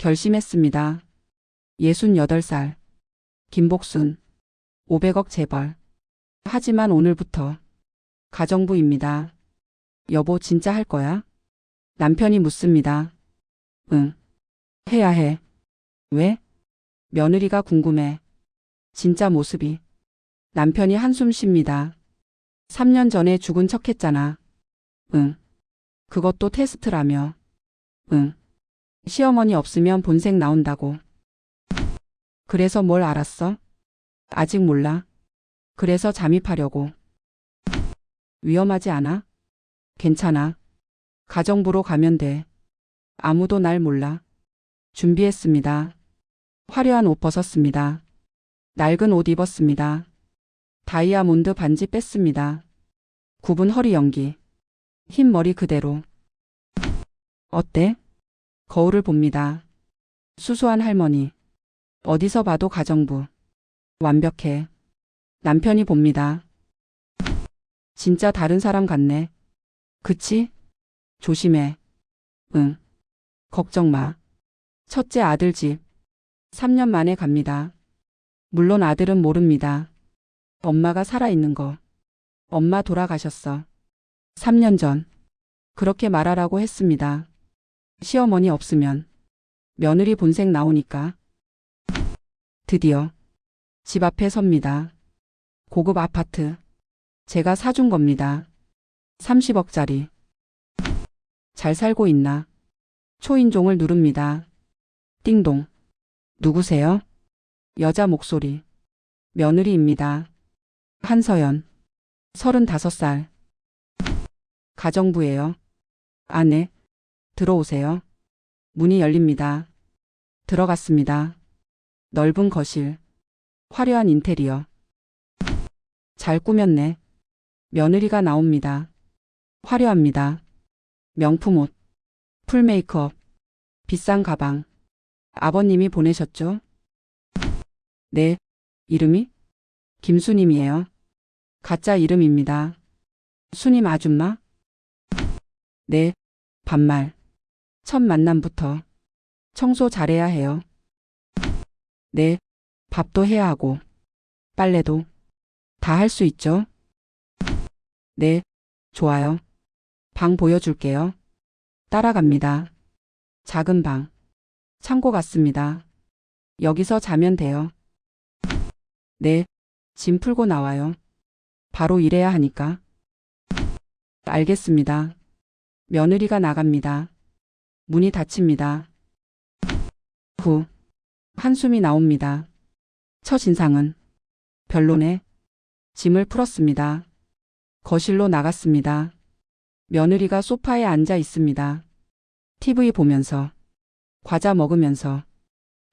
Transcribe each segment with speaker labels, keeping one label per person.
Speaker 1: 결심했습니다. 68살. 김복순. 500억 재벌. 하지만 오늘부터 가정부입니다. 여보 진짜 할 거야? 남편이 묻습니다. 응. 해야 해. 왜? 며느리가 궁금해. 진짜 모습이. 남편이 한숨 쉽니다. 3년 전에 죽은 척 했잖아. 응. 그것도 테스트라며. 응. 시어머니 없으면 본색 나온다고. 그래서 뭘 알았어? 아직 몰라. 그래서 잠입하려고. 위험하지 않아? 괜찮아. 가정부로 가면 돼. 아무도 날 몰라. 준비했습니다. 화려한 옷 벗었습니다. 낡은 옷 입었습니다. 다이아몬드 반지 뺐습니다. 굽은 허리 연기. 흰 머리 그대로. 어때? 거울을 봅니다. 수수한 할머니. 어디서 봐도 가정부. 완벽해. 남편이 봅니다. 진짜 다른 사람 같네. 그치? 조심해. 응. 걱정 마. 첫째 아들 집. 3년 만에 갑니다. 물론 아들은 모릅니다. 엄마가 살아있는 거. 엄마 돌아가셨어. 3년 전. 그렇게 말하라고 했습니다. 시어머니 없으면. 며느리 본색 나오니까. 드디어 집 앞에 섭니다. 고급 아파트. 제가 사준 겁니다. 30억짜리. 잘 살고 있나? 초인종을 누릅니다. 띵동. 누구세요? 여자 목소리. 며느리입니다. 한서연. 35살. 가정부예요. 아내. 들어오세요. 문이 열립니다. 들어갔습니다. 넓은 거실. 화려한 인테리어. 잘 꾸몄네. 며느리가 나옵니다. 화려합니다. 명품 옷. 풀 메이크업. 비싼 가방. 아버님이 보내셨죠? 네. 이름이? 김수님이에요. 가짜 이름입니다. 수님 아줌마? 네. 반말. 첫 만남부터 청소 잘해야 해요. 네. 밥도 해야 하고 빨래도 다 할 수 있죠? 네. 좋아요. 방 보여줄게요. 따라갑니다. 작은 방. 창고 같습니다. 여기서 자면 돼요. 네. 짐 풀고 나와요. 바로 일해야 하니까. 알겠습니다. 며느리가 나갑니다. 문이 닫힙니다. 후. 한숨이 나옵니다. 첫 인상은 별로네. 짐을 풀었습니다. 거실로 나갔습니다. 며느리가 소파에 앉아 있습니다. TV 보면서, 과자 먹으면서.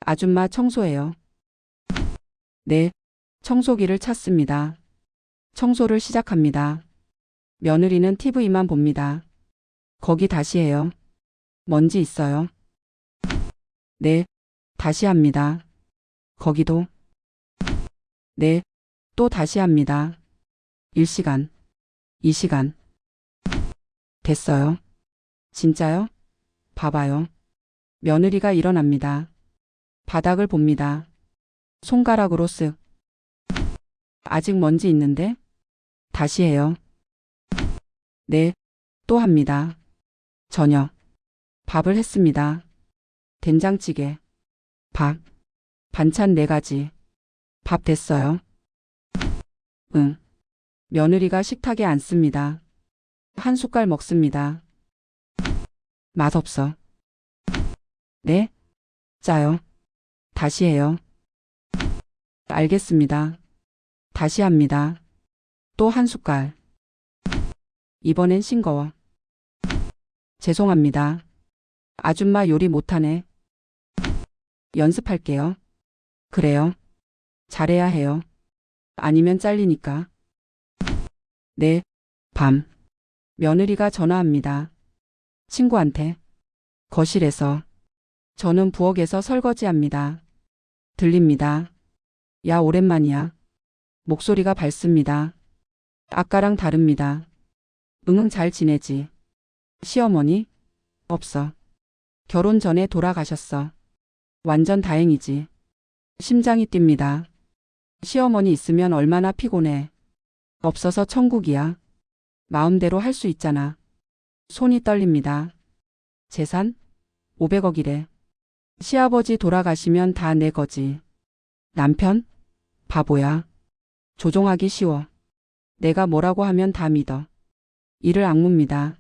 Speaker 1: 아줌마 청소해요. 네. 청소기를 찾습니다. 청소를 시작합니다. 며느리는 TV만 봅니다. 거기 다시 해요. 먼지 있어요. 네. 다시 합니다. 거기도. 네. 또 다시 합니다. 1시간. 2시간. 됐어요. 진짜요? 봐봐요. 며느리가 일어납니다. 바닥을 봅니다. 손가락으로 쓱. 아직 먼지 있는데? 다시 해요. 네. 또 합니다. 저녁. 밥을 했습니다. 된장찌개. 밥. 반찬 4가지. 밥 됐어요. 응. 며느리가 식탁에 앉습니다. 한 숟갈 먹습니다. 맛없어. 네? 짜요. 다시 해요. 알겠습니다. 다시 합니다. 또 한 숟갈. 이번엔 싱거워. 죄송합니다. 아줌마 요리 못하네. 연습할게요. 그래요. 잘해야 해요. 아니면 잘리니까. 네. 밤. 며느리가 전화합니다. 친구한테. 거실에서. 저는 부엌에서 설거지합니다. 들립니다. 야, 오랜만이야. 목소리가 밝습니다. 아까랑 다릅니다. 응응 잘 지내지? 시어머니? 없어. 결혼 전에 돌아가셨어. 완전 다행이지. 심장이 뜁니다. 시어머니 있으면 얼마나 피곤해. 없어서 천국이야. 마음대로 할 수 있잖아. 손이 떨립니다. 재산? 500억이래. 시아버지 돌아가시면 다 내 거지. 남편? 바보야. 조종하기 쉬워. 내가 뭐라고 하면 다 믿어. 이를 악무입니다.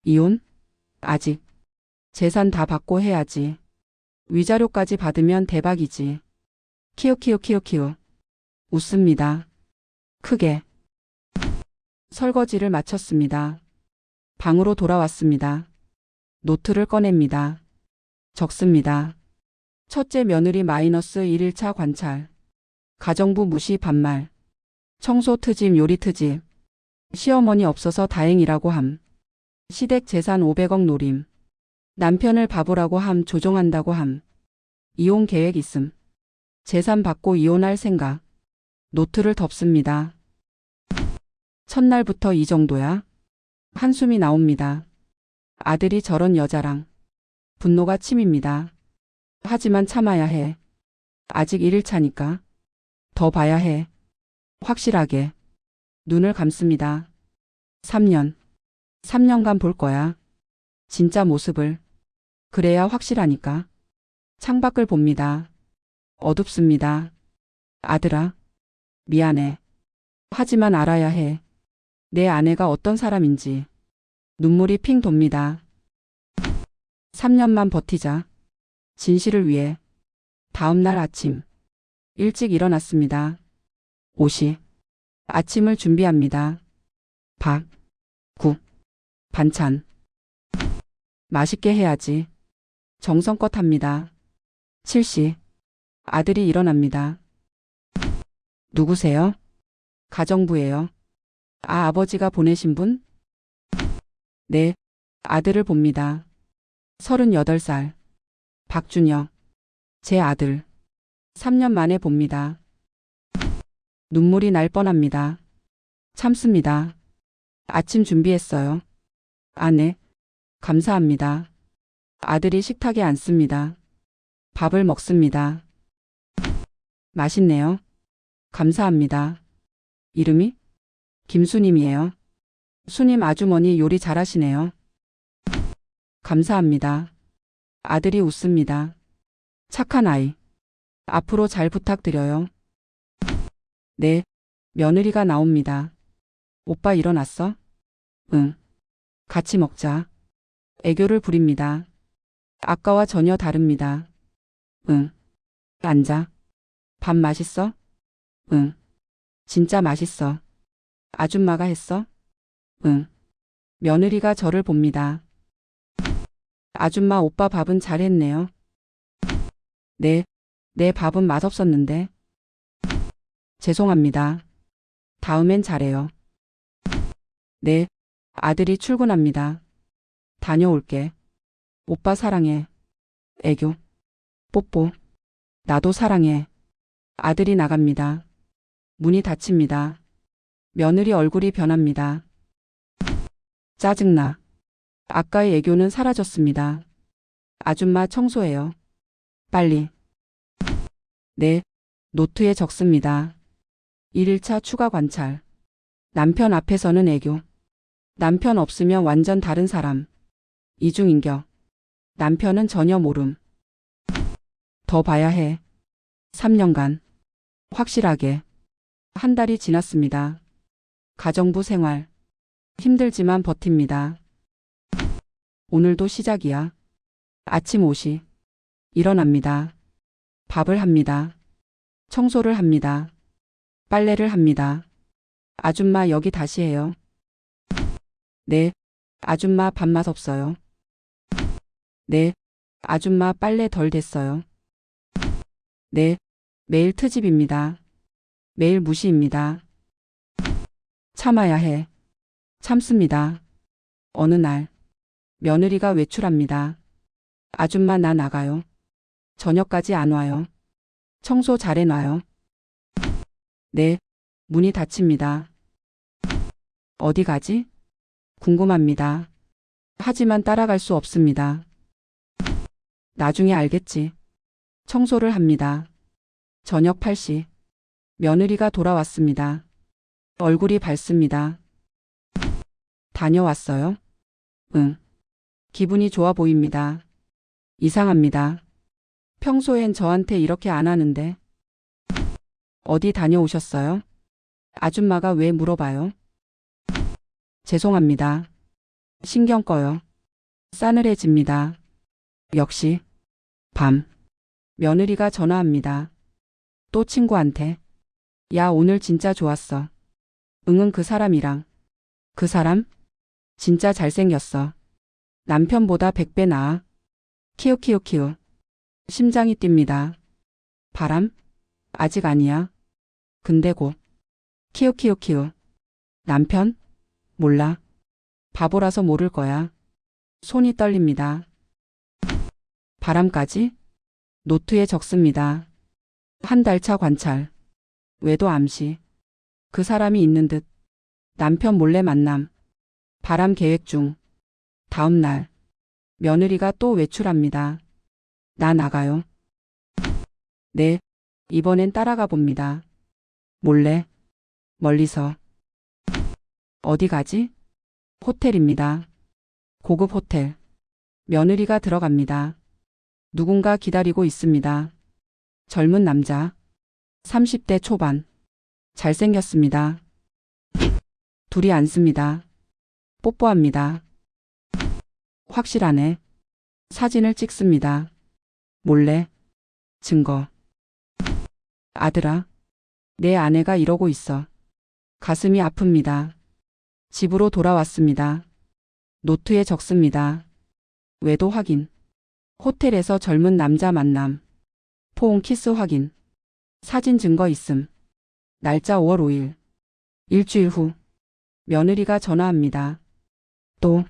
Speaker 1: 이혼? 아직. 재산 다 받고 해야지. 위자료까지 받으면 대박이지. 키읔키읔키읔키읔. 웃습니다. 크게. 설거지를 마쳤습니다. 방으로 돌아왔습니다. 노트를 꺼냅니다. 적습니다. 첫째 며느리 마이너스 1일차 관찰. 가정부 무시 반말. 청소 트집 요리 트집. 시어머니 없어서 다행이라고 함. 시댁 재산 500억 노림. 남편을 바보라고 함 조종한다고 함. 이혼 계획 있음. 재산 받고 이혼할 생각. 노트를 덮습니다. 첫날부터 이 정도야? 한숨이 나옵니다. 아들이 저런 여자랑. 분노가 침입니다. 하지만 참아야 해. 아직 1일차니까. 더 봐야 해. 확실하게. 눈을 감습니다. 3년. 3년간 볼 거야. 진짜 모습을. 그래야 확실하니까. 창밖을 봅니다. 어둡습니다. 아들아. 미안해. 하지만 알아야 해. 내 아내가 어떤 사람인지. 눈물이 핑 돕니다. 3년만 버티자. 진실을 위해. 다음 날 아침. 일찍 일어났습니다. 옷이. 아침을 준비합니다. 밥, 국, 반찬. 맛있게 해야지. 정성껏 합니다. 7시. 아들이 일어납니다. 누구세요? 가정부예요. 아, 아버지가 보내신 분? 네, 아들을 봅니다. 38살. 박준혁. 제 아들. 3년 만에 봅니다. 눈물이 날 뻔합니다. 참습니다. 아침 준비했어요. 아, 네. 감사합니다. 아들이 식탁에 앉습니다. 밥을 먹습니다. 맛있네요. 감사합니다. 이름이? 김수님이에요. 수님 아주머니 요리 잘하시네요. 감사합니다. 아들이 웃습니다. 착한 아이. 앞으로 잘 부탁드려요. 네. 며느리가 나옵니다. 오빠 일어났어? 응. 같이 먹자. 애교를 부립니다. 아까와 전혀 다릅니다. 응. 앉아. 밥 맛있어? 응. 진짜 맛있어. 아줌마가 했어? 응. 며느리가 저를 봅니다. 아줌마 오빠 밥은 잘했네요. 네. 내 밥은 맛없었는데. 죄송합니다. 다음엔 잘해요. 네. 아들이 출근합니다. 다녀올게. 오빠 사랑해. 애교. 뽀뽀. 나도 사랑해. 아들이 나갑니다. 문이 닫힙니다. 며느리 얼굴이 변합니다. 짜증나. 아까의 애교는 사라졌습니다. 아줌마 청소해요. 빨리. 네. 노트에 적습니다. 1일차 추가 관찰. 남편 앞에서는 애교. 남편 없으면 완전 다른 사람. 이중인격. 남편은 전혀 모름. 더 봐야 해. 3년간. 확실하게. 한 달이 지났습니다. 가정부 생활. 힘들지만 버팁니다. 오늘도 시작이야. 아침 5시. 일어납니다. 밥을 합니다. 청소를 합니다. 빨래를 합니다. 아줌마 여기 다시 해요. 네. 아줌마 밥맛 없어요. 네. 아줌마 빨래 덜 됐어요. 네. 매일 트집입니다. 매일 무시입니다. 참아야 해. 참습니다. 어느 날. 며느리가 외출합니다. 아줌마 나 나가요. 저녁까지 안 와요. 청소 잘 해놔요. 네. 문이 닫힙니다. 어디 가지? 궁금합니다. 하지만 따라갈 수 없습니다. 나중에 알겠지. 청소를 합니다. 저녁 8시. 며느리가 돌아왔습니다. 얼굴이 밝습니다. 다녀왔어요? 응. 기분이 좋아 보입니다. 이상합니다. 평소엔 저한테 이렇게 안 하는데. 어디 다녀오셨어요? 아줌마가 왜 물어봐요? 죄송합니다. 신경 꺼요. 싸늘해집니다. 역시. 밤. 며느리가 전화합니다. 또 친구한테. 야, 오늘 진짜 좋았어. 응응, 그 사람이랑. 그 사람? 진짜 잘생겼어. 남편보다 100배 나아. 키읔키읔키읔. 심장이 뜁니다. 바람? 아직 아니야. 근데 곧. 키읔키읔키읔. 남편? 몰라. 바보라서 모를 거야. 손이 떨립니다. 바람까지? 노트에 적습니다. 한 달 차 관찰. 외도 암시. 그 사람이 있는 듯. 남편 몰래 만남. 바람 계획 중. 다음 날. 며느리가 또 외출합니다. 나 나가요. 네. 이번엔 따라가 봅니다. 몰래. 멀리서. 어디 가지? 호텔입니다. 고급 호텔. 며느리가 들어갑니다. 누군가 기다리고 있습니다. 젊은 남자. 30대 초반. 잘생겼습니다. 둘이 앉습니다. 뽀뽀합니다. 확실하네. 사진을 찍습니다. 몰래. 증거. 아들아. 내 아내가 이러고 있어. 가슴이 아픕니다. 집으로 돌아왔습니다. 노트에 적습니다. 외도 확인. 호텔에서 젊은 남자 만남. 포옹 키스 확인. 사진 증거 있음. 날짜 5월 5일. 일주일 후. 며느리가 전화합니다. 또.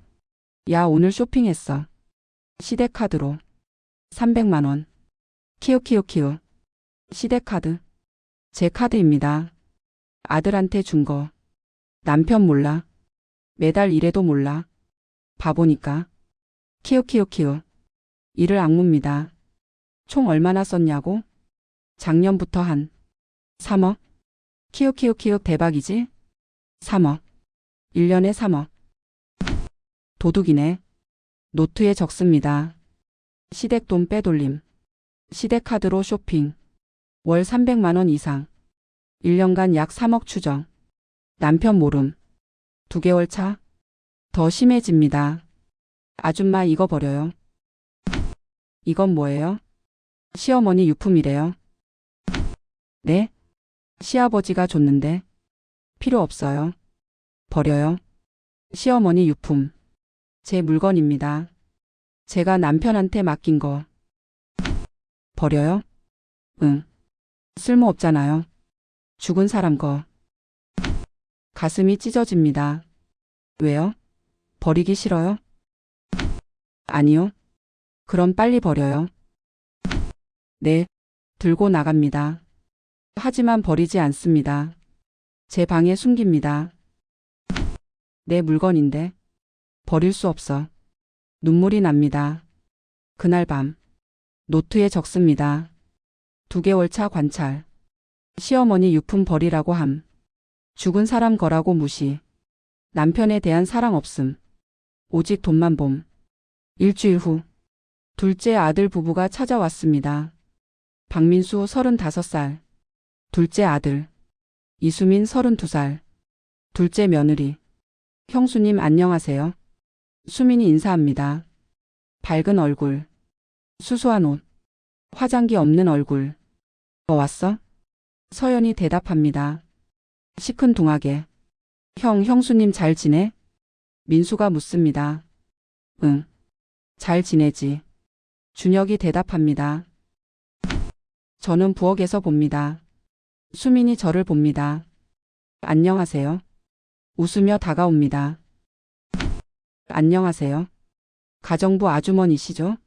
Speaker 1: 야, 오늘 쇼핑했어. 시대카드로. 300만 원. 키읔키읔키읔. 시대카드. 제 카드입니다. 아들한테 준 거. 남편 몰라. 매달 이래도 몰라. 바보니까. 키읔키읔키읔. 이를 악무입니다. 총 얼마나 썼냐고? 작년부터 한 3억? 키읔키읔키읔 대박이지? 3억. 1년에 3억. 도둑이네. 노트에 적습니다. 시댁돈 빼돌림. 시댁카드로 쇼핑. 월 300만 원 이상. 1년간 약 3억 추정. 남편 모름. 2개월 차. 더 심해집니다. 아줌마 이거 버려요. 이건 뭐예요? 시어머니 유품이래요. 네? 시아버지가 줬는데. 필요 없어요. 버려요. 시어머니 유품. 제 물건입니다. 제가 남편한테 맡긴 거. 버려요? 응. 쓸모없잖아요. 죽은 사람 거. 가슴이 찢어집니다. 왜요? 버리기 싫어요? 아니요. 그럼 빨리 버려요. 네. 들고 나갑니다. 하지만 버리지 않습니다. 제 방에 숨깁니다. 내 물건인데. 버릴 수 없어. 눈물이 납니다. 그날 밤. 노트에 적습니다. 2개월 차 관찰. 시어머니 유품 버리라고 함. 죽은 사람 거라고 무시. 남편에 대한 사랑 없음. 오직 돈만 봄. 일주일 후. 둘째 아들 부부가 찾아왔습니다. 박민수 35살. 둘째 아들. 이수민 32살. 둘째 며느리. 형수님 안녕하세요. 수민이 인사합니다. 밝은 얼굴. 수수한 옷. 화장기 없는 얼굴. 왔어? 서연이 대답합니다. 시큰둥하게. 형수님 잘 지내? 민수가 묻습니다. 응. 잘 지내지. 준혁이 대답합니다. 저는 부엌에서 봅니다. 수민이 저를 봅니다. 안녕하세요. 웃으며 다가옵니다. 안녕하세요. 가정부 아주머니시죠?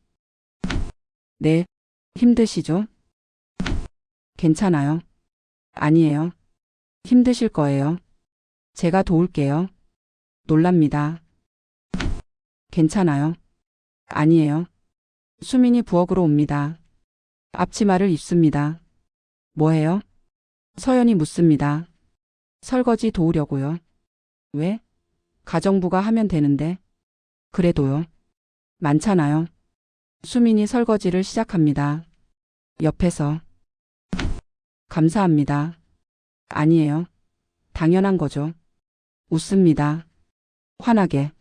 Speaker 1: 네. 힘드시죠? 괜찮아요. 아니에요. 힘드실 거예요. 제가 도울게요. 놀랍니다. 괜찮아요. 아니에요. 수민이 부엌으로 옵니다. 앞치마를 입습니다. 뭐해요? 서연이 묻습니다. 설거지 도우려고요. 왜? 가정부가 하면 되는데. 그래도요. 많잖아요. 수민이 설거지를 시작합니다. 옆에서. 감사합니다. 아니에요. 당연한 거죠. 웃습니다. 환하게.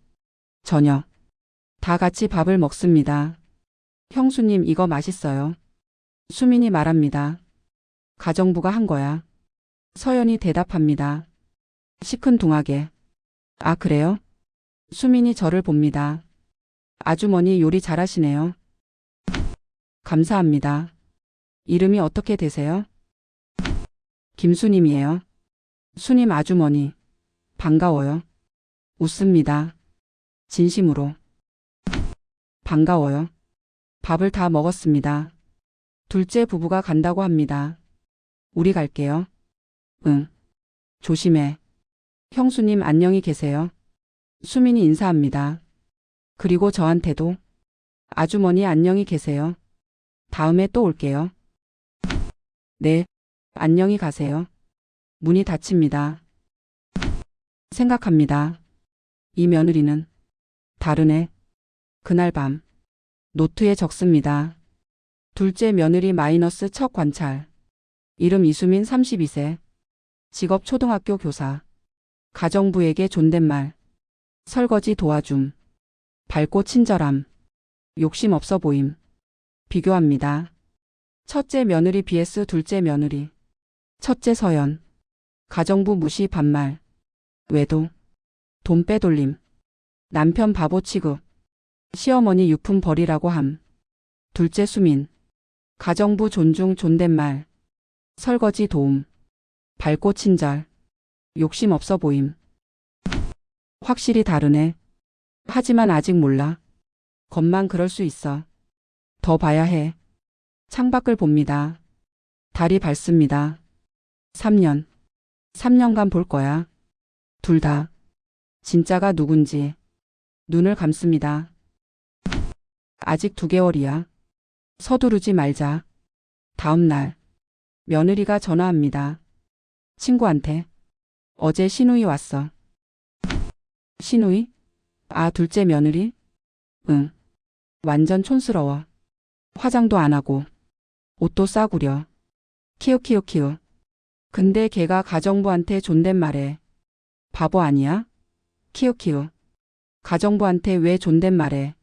Speaker 1: 저녁. 다 같이 밥을 먹습니다. 형수님 이거 맛있어요. 수민이 말합니다. 가정부가 한 거야. 서연이 대답합니다. 시큰둥하게. 아 그래요? 수민이 저를 봅니다. 아주머니 요리 잘하시네요. 감사합니다. 이름이 어떻게 되세요? 김수님이에요. 수님 아주머니. 반가워요. 웃습니다. 진심으로. 반가워요. 밥을 다 먹었습니다. 둘째 부부가 간다고 합니다. 우리 갈게요. 응. 조심해. 형수님 안녕히 계세요. 수민이 인사합니다. 그리고 저한테도. 아주머니 안녕히 계세요. 다음에 또 올게요. 네. 안녕히 가세요. 문이 닫힙니다. 생각합니다. 이 며느리는 다르네. 그날 밤 노트에 적습니다. 둘째 며느리 마이너스 첫 관찰. 이름 이수민 32세. 직업 초등학교 교사. 가정부에게 존댓말. 설거지 도와줌. 밝고 친절함. 욕심 없어 보임. 비교합니다. 첫째 며느리 vs 둘째 며느리. 첫째 서연. 가정부 무시 반말. 외도. 돈 빼돌림. 남편 바보 취급. 시어머니 유품 버리라고 함. 둘째 수민. 가정부 존중 존댓말. 설거지 도움. 밝고 친절. 욕심 없어 보임. 확실히 다르네. 하지만 아직 몰라. 겉만 그럴 수 있어. 더 봐야 해. 창밖을 봅니다. 달이 밝습니다. 3년. 3년간 볼 거야. 둘 다. 진짜가 누군지. 눈을 감습니다. 아직 2개월이야. 서두르지 말자. 다음 날. 며느리가 전화합니다. 친구한테. 어제 시누이 왔어. 시누이? 아, 둘째 며느리? 응. 완전 촌스러워. 화장도 안 하고. 옷도 싸구려. 키읔키읔키읔. 근데 걔가 가정부한테 존댓말해. 바보 아니야? 키읔키읔. 가정부한테 왜 존댓말해?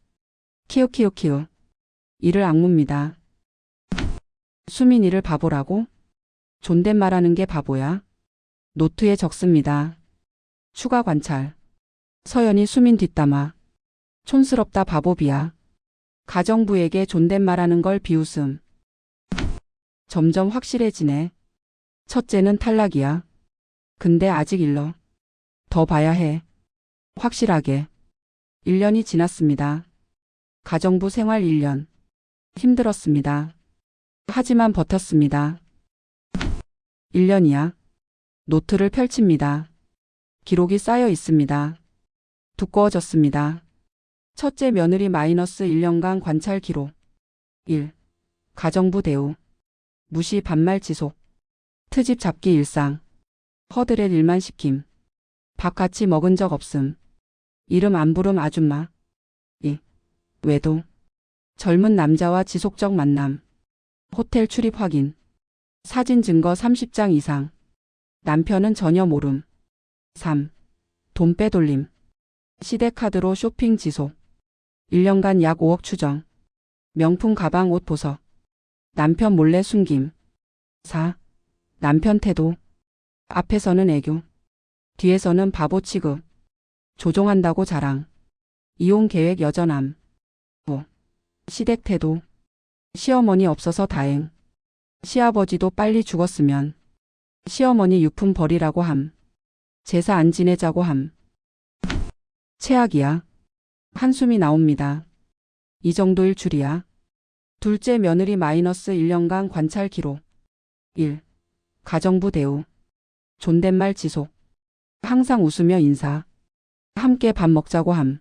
Speaker 1: 키읔키읔키읔. 이를 악무입니다. 수민이를 바보라고? 존댓말하는 게 바보야? 노트에 적습니다. 추가 관찰. 서연이 수민 뒷담화. 촌스럽다 바보비야. 가정부에게 존댓말하는 걸 비웃음. 점점 확실해지네. 첫째는 탈락이야. 근데 아직 일러. 더 봐야 해. 확실하게. 1년이 지났습니다. 가정부 생활 1년. 힘들었습니다. 하지만 버텼습니다. 1년이야. 노트를 펼칩니다. 기록이 쌓여 있습니다. 두꺼워졌습니다. 첫째 며느리 마이너스 1년간 관찰 기록. 1. 가정부 대우. 무시 반말 지속. 트집 잡기 일상. 허드렛 일만 시킴. 밥 같이 먹은 적 없음. 이름 안 부름 아줌마. 2. 외도. 젊은 남자와 지속적 만남. 호텔 출입 확인. 사진 증거 30장 이상. 남편은 전혀 모름. 3. 돈 빼돌림. 시대카드로 쇼핑 지속. 1년간 약 5억 추정. 명품 가방 옷 보석. 남편 몰래 숨김. 4. 남편 태도. 앞에서는 애교. 뒤에서는 바보 취급. 조종한다고 자랑. 이혼 계획 여전함. 5. 시댁 태도. 시어머니 없어서 다행. 시아버지도 빨리 죽었으면. 시어머니 유품 버리라고 함. 제사 안 지내자고 함. 최악이야. 한숨이 나옵니다. 이 정도일 줄이야. 둘째 며느리 마이너스 1년간 관찰 기록. 1. 가정부 대우. 존댓말 지속. 항상 웃으며 인사. 함께 밥 먹자고 함.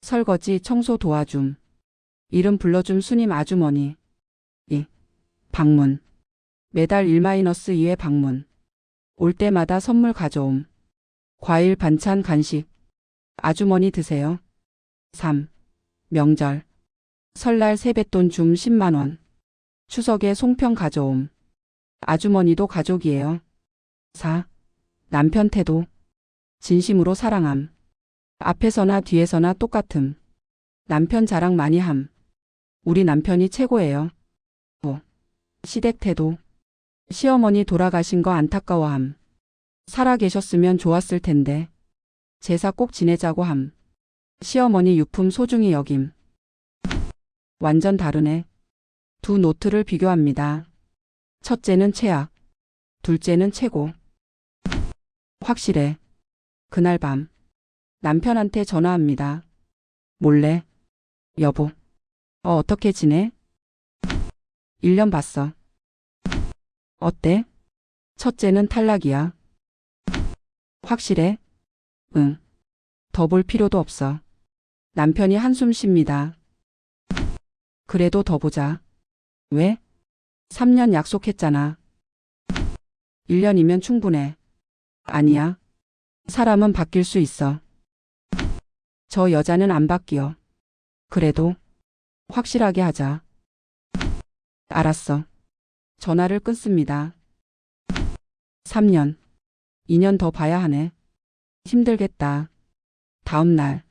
Speaker 1: 설거지 청소 도와줌. 이름 불러줌 수님 아주머니. 2. 방문. 매달 1-2회 방문. 올 때마다 선물 가져옴. 과일, 반찬, 간식. 아주머니 드세요. 3. 명절. 설날 세뱃돈 줌 10만 원. 추석에 송편 가져옴. 아주머니도 가족이에요. 4. 남편 태도. 진심으로 사랑함. 앞에서나 뒤에서나 똑같음. 남편 자랑 많이 함. 우리 남편이 최고예요. 5. 시댁 태도. 시어머니 돌아가신 거 안타까워함. 살아 계셨으면 좋았을 텐데. 제사 꼭 지내자고 함. 시어머니 유품 소중히 여김. 완전 다르네. 두 노트를 비교합니다. 첫째는 최악. 둘째는 최고. 확실해. 그날 밤. 남편한테 전화합니다. 몰래. 여보. 어떻게 지내? 1년 봤어. 어때? 첫째는 탈락이야. 확실해? 응. 더 볼 필요도 없어. 남편이 한숨 쉽니다. 그래도 더 보자. 왜? 3년 약속했잖아. 1년이면 충분해. 아니야. 사람은 바뀔 수 있어. 저 여자는 안 바뀌어. 그래도 확실하게 하자. 알았어. 전화를 끊습니다. 3년. 2년 더 봐야 하네. 힘들겠다. 다음 날.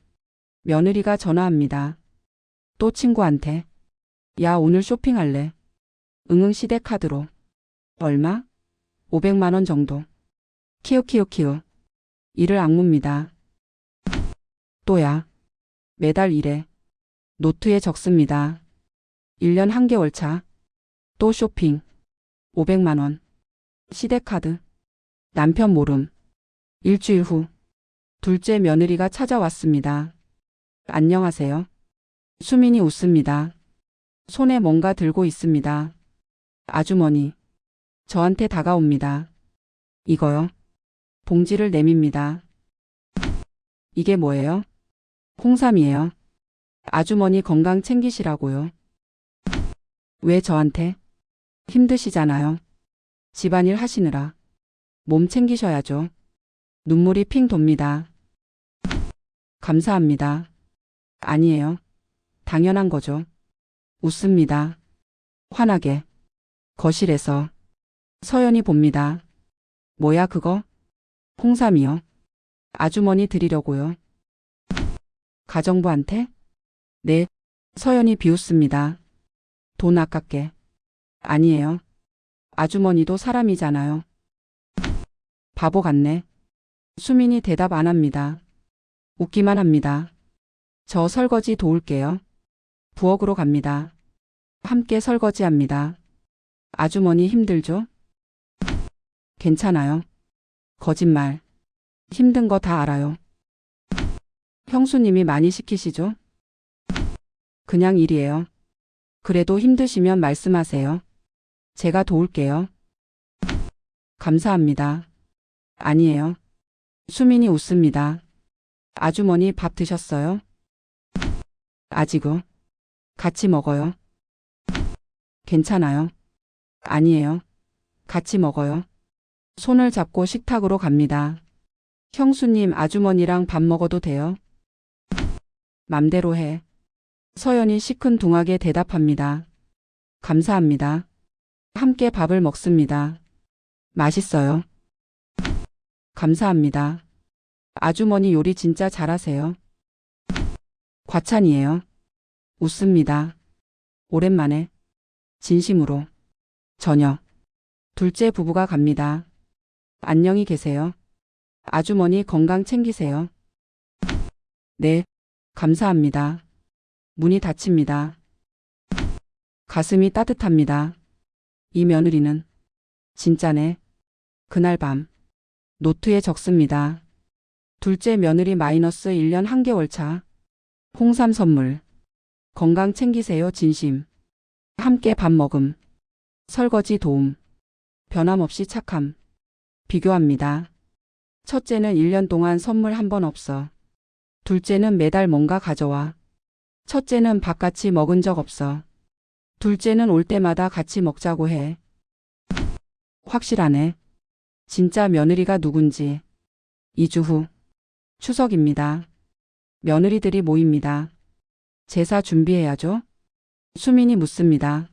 Speaker 1: 며느리가 전화합니다. 또 친구한테. 야, 오늘 쇼핑할래. 응응 시대카드로. 얼마? 500만 원 정도. 키읔키읔키읔. 이를 악무입니다. 또야. 매달 이래. 노트에 적습니다. 1년 1개월 차. 또 쇼핑. 500만 원. 시대카드. 남편 모름. 일주일 후. 둘째 며느리가 찾아왔습니다. 안녕하세요. 수민이 웃습니다. 손에 뭔가 들고 있습니다. 아주머니. 저한테 다가옵니다. 이거요. 봉지를 내밉니다. 이게 뭐예요? 홍삼이에요. 아주머니 건강 챙기시라고요. 왜 저한테? 힘드시잖아요. 집안일 하시느라. 몸 챙기셔야죠. 눈물이 핑 돕니다. 감사합니다. 아니에요. 당연한 거죠. 웃습니다. 환하게. 거실에서. 서연이 봅니다. 뭐야 그거? 홍삼이요. 아주머니 드리려고요. 가정부한테? 네. 서연이 비웃습니다. 돈 아깝게. 아니에요. 아주머니도 사람이잖아요. 바보 같네. 수민이 대답 안 합니다. 웃기만 합니다. 저 설거지 도울게요. 부엌으로 갑니다. 함께 설거지합니다. 아주머니 힘들죠? 괜찮아요. 거짓말. 힘든 거 다 알아요. 형수님이 많이 시키시죠? 그냥 일이에요. 그래도 힘드시면 말씀하세요. 제가 도울게요. 감사합니다. 아니에요. 수민이 웃습니다. 아주머니 밥 드셨어요? 아직요. 같이 먹어요. 괜찮아요. 아니에요. 같이 먹어요. 손을 잡고 식탁으로 갑니다. 형수님 아주머니랑 밥 먹어도 돼요? 맘대로 해. 서연이 시큰둥하게 대답합니다. 감사합니다. 함께 밥을 먹습니다. 맛있어요. 감사합니다. 아주머니 요리 진짜 잘하세요. 과찬이에요. 웃습니다. 오랜만에. 진심으로. 저녁. 둘째 부부가 갑니다. 안녕히 계세요. 아주머니 건강 챙기세요. 네. 감사합니다. 문이 닫힙니다. 가슴이 따뜻합니다. 이 며느리는 진짜네. 그날 밤. 노트에 적습니다. 둘째 며느리 -1년 1개월 차. 홍삼 선물. 건강 챙기세요 진심. 함께 밥 먹음. 설거지 도움. 변함없이 착함. 비교합니다. 첫째는 1년 동안 선물 한 번 없어. 둘째는 매달 뭔가 가져와. 첫째는 밥같이 먹은 적 없어. 둘째는 올 때마다 같이 먹자고 해. 확실하네. 진짜 며느리가 누군지. 2주 후. 추석입니다. 며느리들이 모입니다. 제사 준비해야죠? 수민이 묻습니다.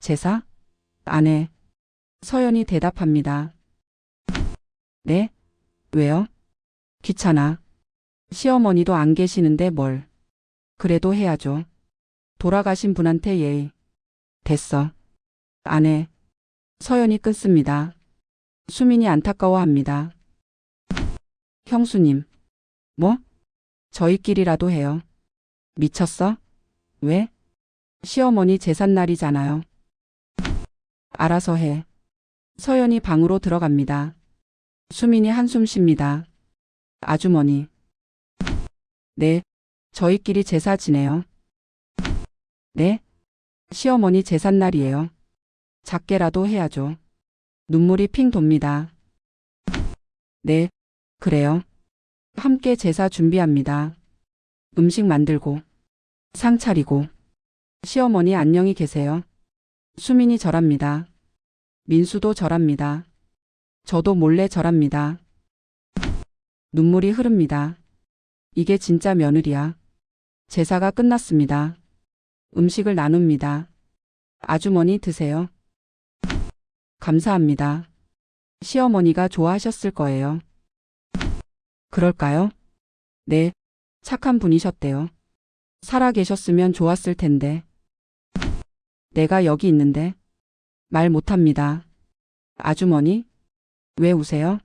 Speaker 1: 제사? 아내. 서연이 대답합니다. 네? 왜요? 귀찮아. 시어머니도 안 계시는데 뭘. 그래도 해야죠. 돌아가신 분한테 예의. 됐어. 아내. 서연이 끊습니다. 수민이 안타까워합니다. 형수님. 뭐? 저희끼리라도 해요. 미쳤어? 왜? 시어머니 제삿날이잖아요. 알아서 해. 서연이 방으로 들어갑니다. 수민이 한숨 쉽니다. 아주머니. 네. 저희끼리 제사 지내요. 네? 시어머니 제삿날이에요. 작게라도 해야죠. 눈물이 핑 돕니다. 네. 그래요. 함께 제사 준비합니다. 음식 만들고, 상 차리고. 시어머니 안녕히 계세요. 수민이 절합니다. 민수도 절합니다. 저도 몰래 절합니다. 눈물이 흐릅니다. 이게 진짜 며느리야. 제사가 끝났습니다. 음식을 나눕니다. 아주머니 드세요. 감사합니다. 시어머니가 좋아하셨을 거예요. 그럴까요? 네, 착한 분이셨대요. 살아 계셨으면 좋았을 텐데. 내가 여기 있는데. 말 못합니다. 아주머니? 왜 우세요?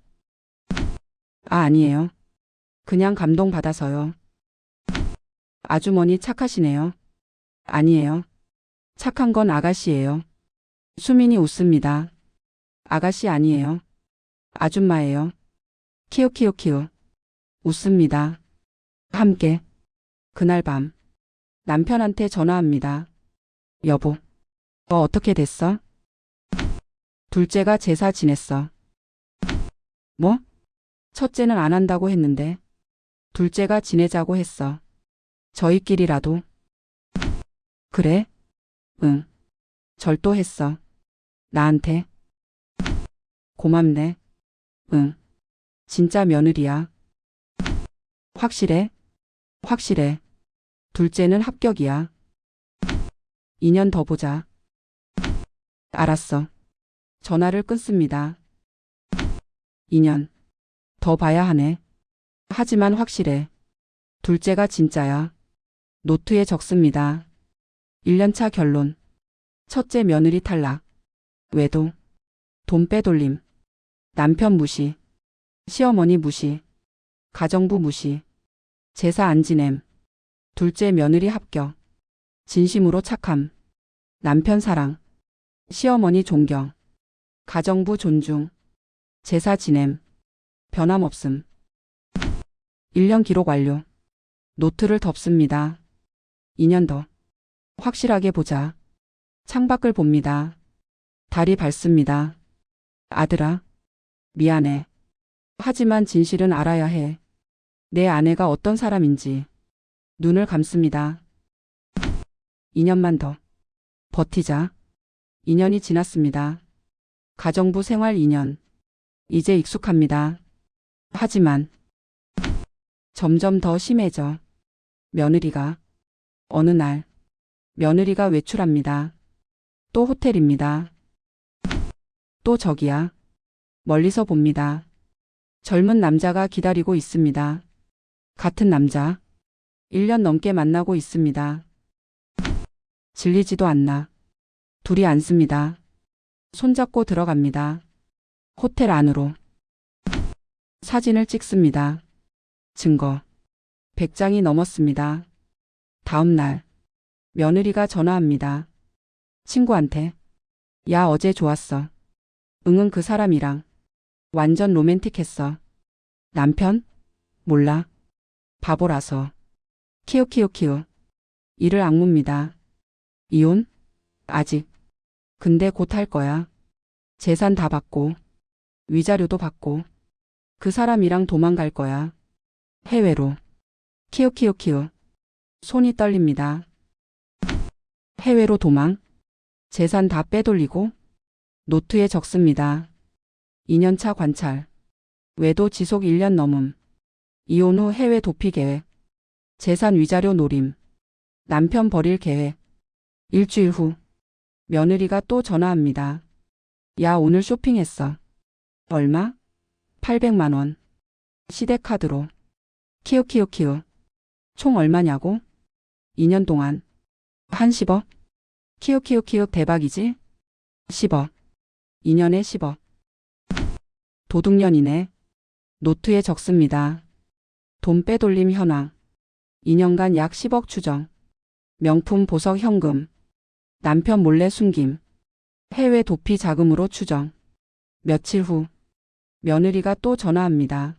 Speaker 1: 아니에요. 그냥 감동받아서요. 아주머니 착하시네요. 아니에요. 착한 건 아가씨예요. 수민이 웃습니다. 아가씨 아니에요. 아줌마예요. 키읔키읔키읔. 웃습니다. 함께. 그날 밤. 남편한테 전화합니다. 여보. 너 어떻게 됐어? 둘째가 제사 지냈어. 뭐? 첫째는 안 한다고 했는데. 둘째가 지내자고 했어. 저희끼리라도. 그래? 응. 절도했어. 나한테. 고맙네. 응. 진짜 며느리야. 확실해? 확실해. 둘째는 합격이야. 2년 더 보자. 알았어. 전화를 끊습니다. 2년. 더 봐야 하네. 하지만 확실해. 둘째가 진짜야. 노트에 적습니다. 1년차 결론. 첫째 며느리 탈락. 외도. 돈 빼돌림. 남편 무시. 시어머니 무시. 가정부 무시. 제사 안 지냄. 둘째 며느리 합격. 진심으로 착함. 남편 사랑. 시어머니 존경. 가정부 존중. 제사 지냄. 변함없음. 1년 기록 완료. 노트를 덮습니다. 2년 더. 확실하게 보자. 창밖을 봅니다. 달이 밝습니다. 아들아. 미안해. 하지만 진실은 알아야 해. 내 아내가 어떤 사람인지. 눈을 감습니다. 2년만 더. 버티자. 2년이 지났습니다. 가정부 생활 2년. 이제 익숙합니다. 하지만 점점 더 심해져. 며느리가. 어느 날 며느리가 외출합니다. 또 호텔입니다. 또 저기야. 멀리서 봅니다. 젊은 남자가 기다리고 있습니다. 같은 남자. 1년 넘게 만나고 있습니다. 질리지도 않나. 둘이 앉습니다. 손잡고 들어갑니다. 호텔 안으로. 사진을 찍습니다. 증거. 100장이 넘었습니다. 다음 날. 며느리가 전화합니다. 친구한테. 야, 어제 좋았어. 응응, 그 사람이랑. 완전 로맨틱했어. 남편? 몰라. 바보라서. 키읔키읔키읔. 이를 악무입니다. 이혼? 아직. 근데 곧 할 거야. 재산 다 받고. 위자료도 받고. 그 사람이랑 도망갈 거야. 해외로. 키읔키읔키읔. 손이 떨립니다. 해외로 도망? 재산 다 빼돌리고 노트에 적습니다. 2년차 관찰. 외도 지속 1년 넘음. 이혼 후 해외 도피 계획. 재산 위자료 노림. 남편 버릴 계획. 일주일 후. 며느리가 또 전화합니다. 야, 오늘 쇼핑했어. 얼마? 800만 원. 시대카드로. 키읔키읔키읔. 총 얼마냐고? 2년 동안. 한 10억? 키읔키읔키읔 대박이지? 10억. 2년에 10억. 도둑년이네. 노트에 적습니다. 돈 빼돌림 현황. 2년간 약 10억 추정. 명품 보석 현금. 남편 몰래 숨김. 해외 도피 자금으로 추정. 며칠 후. 며느리가 또 전화합니다.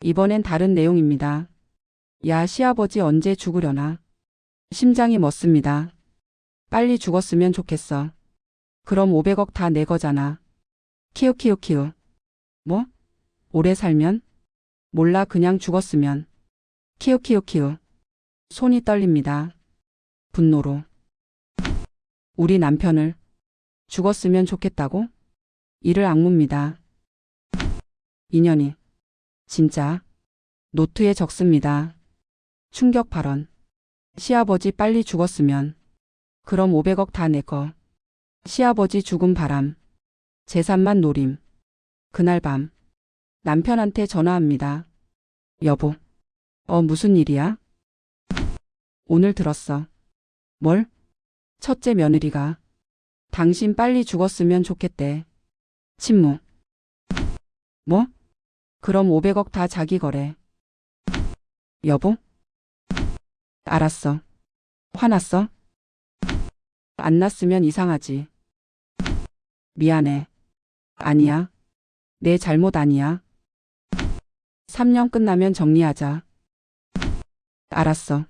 Speaker 1: 이번엔 다른 내용입니다. 야, 시아버지 언제 죽으려나? 심장이 멎습니다. 빨리 죽었으면 좋겠어. 그럼 500억 다 내 거잖아. 키읔키읔키읔. 뭐? 오래 살면? 몰라, 그냥 죽었으면. 키읔키읔키읔. 손이 떨립니다. 분노로. 우리 남편을 죽었으면 좋겠다고? 이를 악무입니다. 2년이. 진짜. 노트에 적습니다. 충격 발언. 시아버지 빨리 죽었으면. 그럼 500억 다 내 거. 시아버지 죽음 바람. 재산만 노림. 그날 밤. 남편한테 전화합니다. 여보. 무슨 일이야? 오늘 들었어. 뭘? 첫째 며느리가. 당신 빨리 죽었으면 좋겠대. 침묵. 뭐? 그럼 500억 다 자기 거래. 여보? 알았어. 화났어? 안 났으면 이상하지. 미안해. 아니야. 내 잘못 아니야. 3년 끝나면 정리하자. 알았어.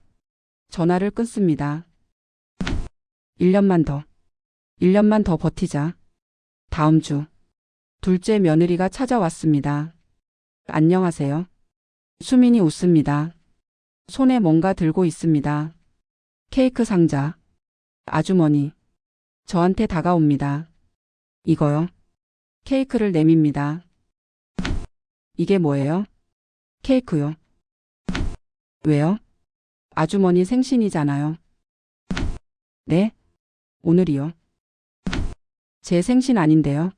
Speaker 1: 전화를 끊습니다. 1년만 더. 1년만 더 버티자. 다음 주. 둘째 며느리가 찾아왔습니다. 안녕하세요. 수민이 웃습니다. 손에 뭔가 들고 있습니다. 케이크 상자. 아주머니. 저한테 다가옵니다. 이거요. 케이크를 내밉니다. 이게 뭐예요? 케이크요. 왜요? 아주머니 생신이잖아요. 네? 오늘이요. 제 생신 아닌데요.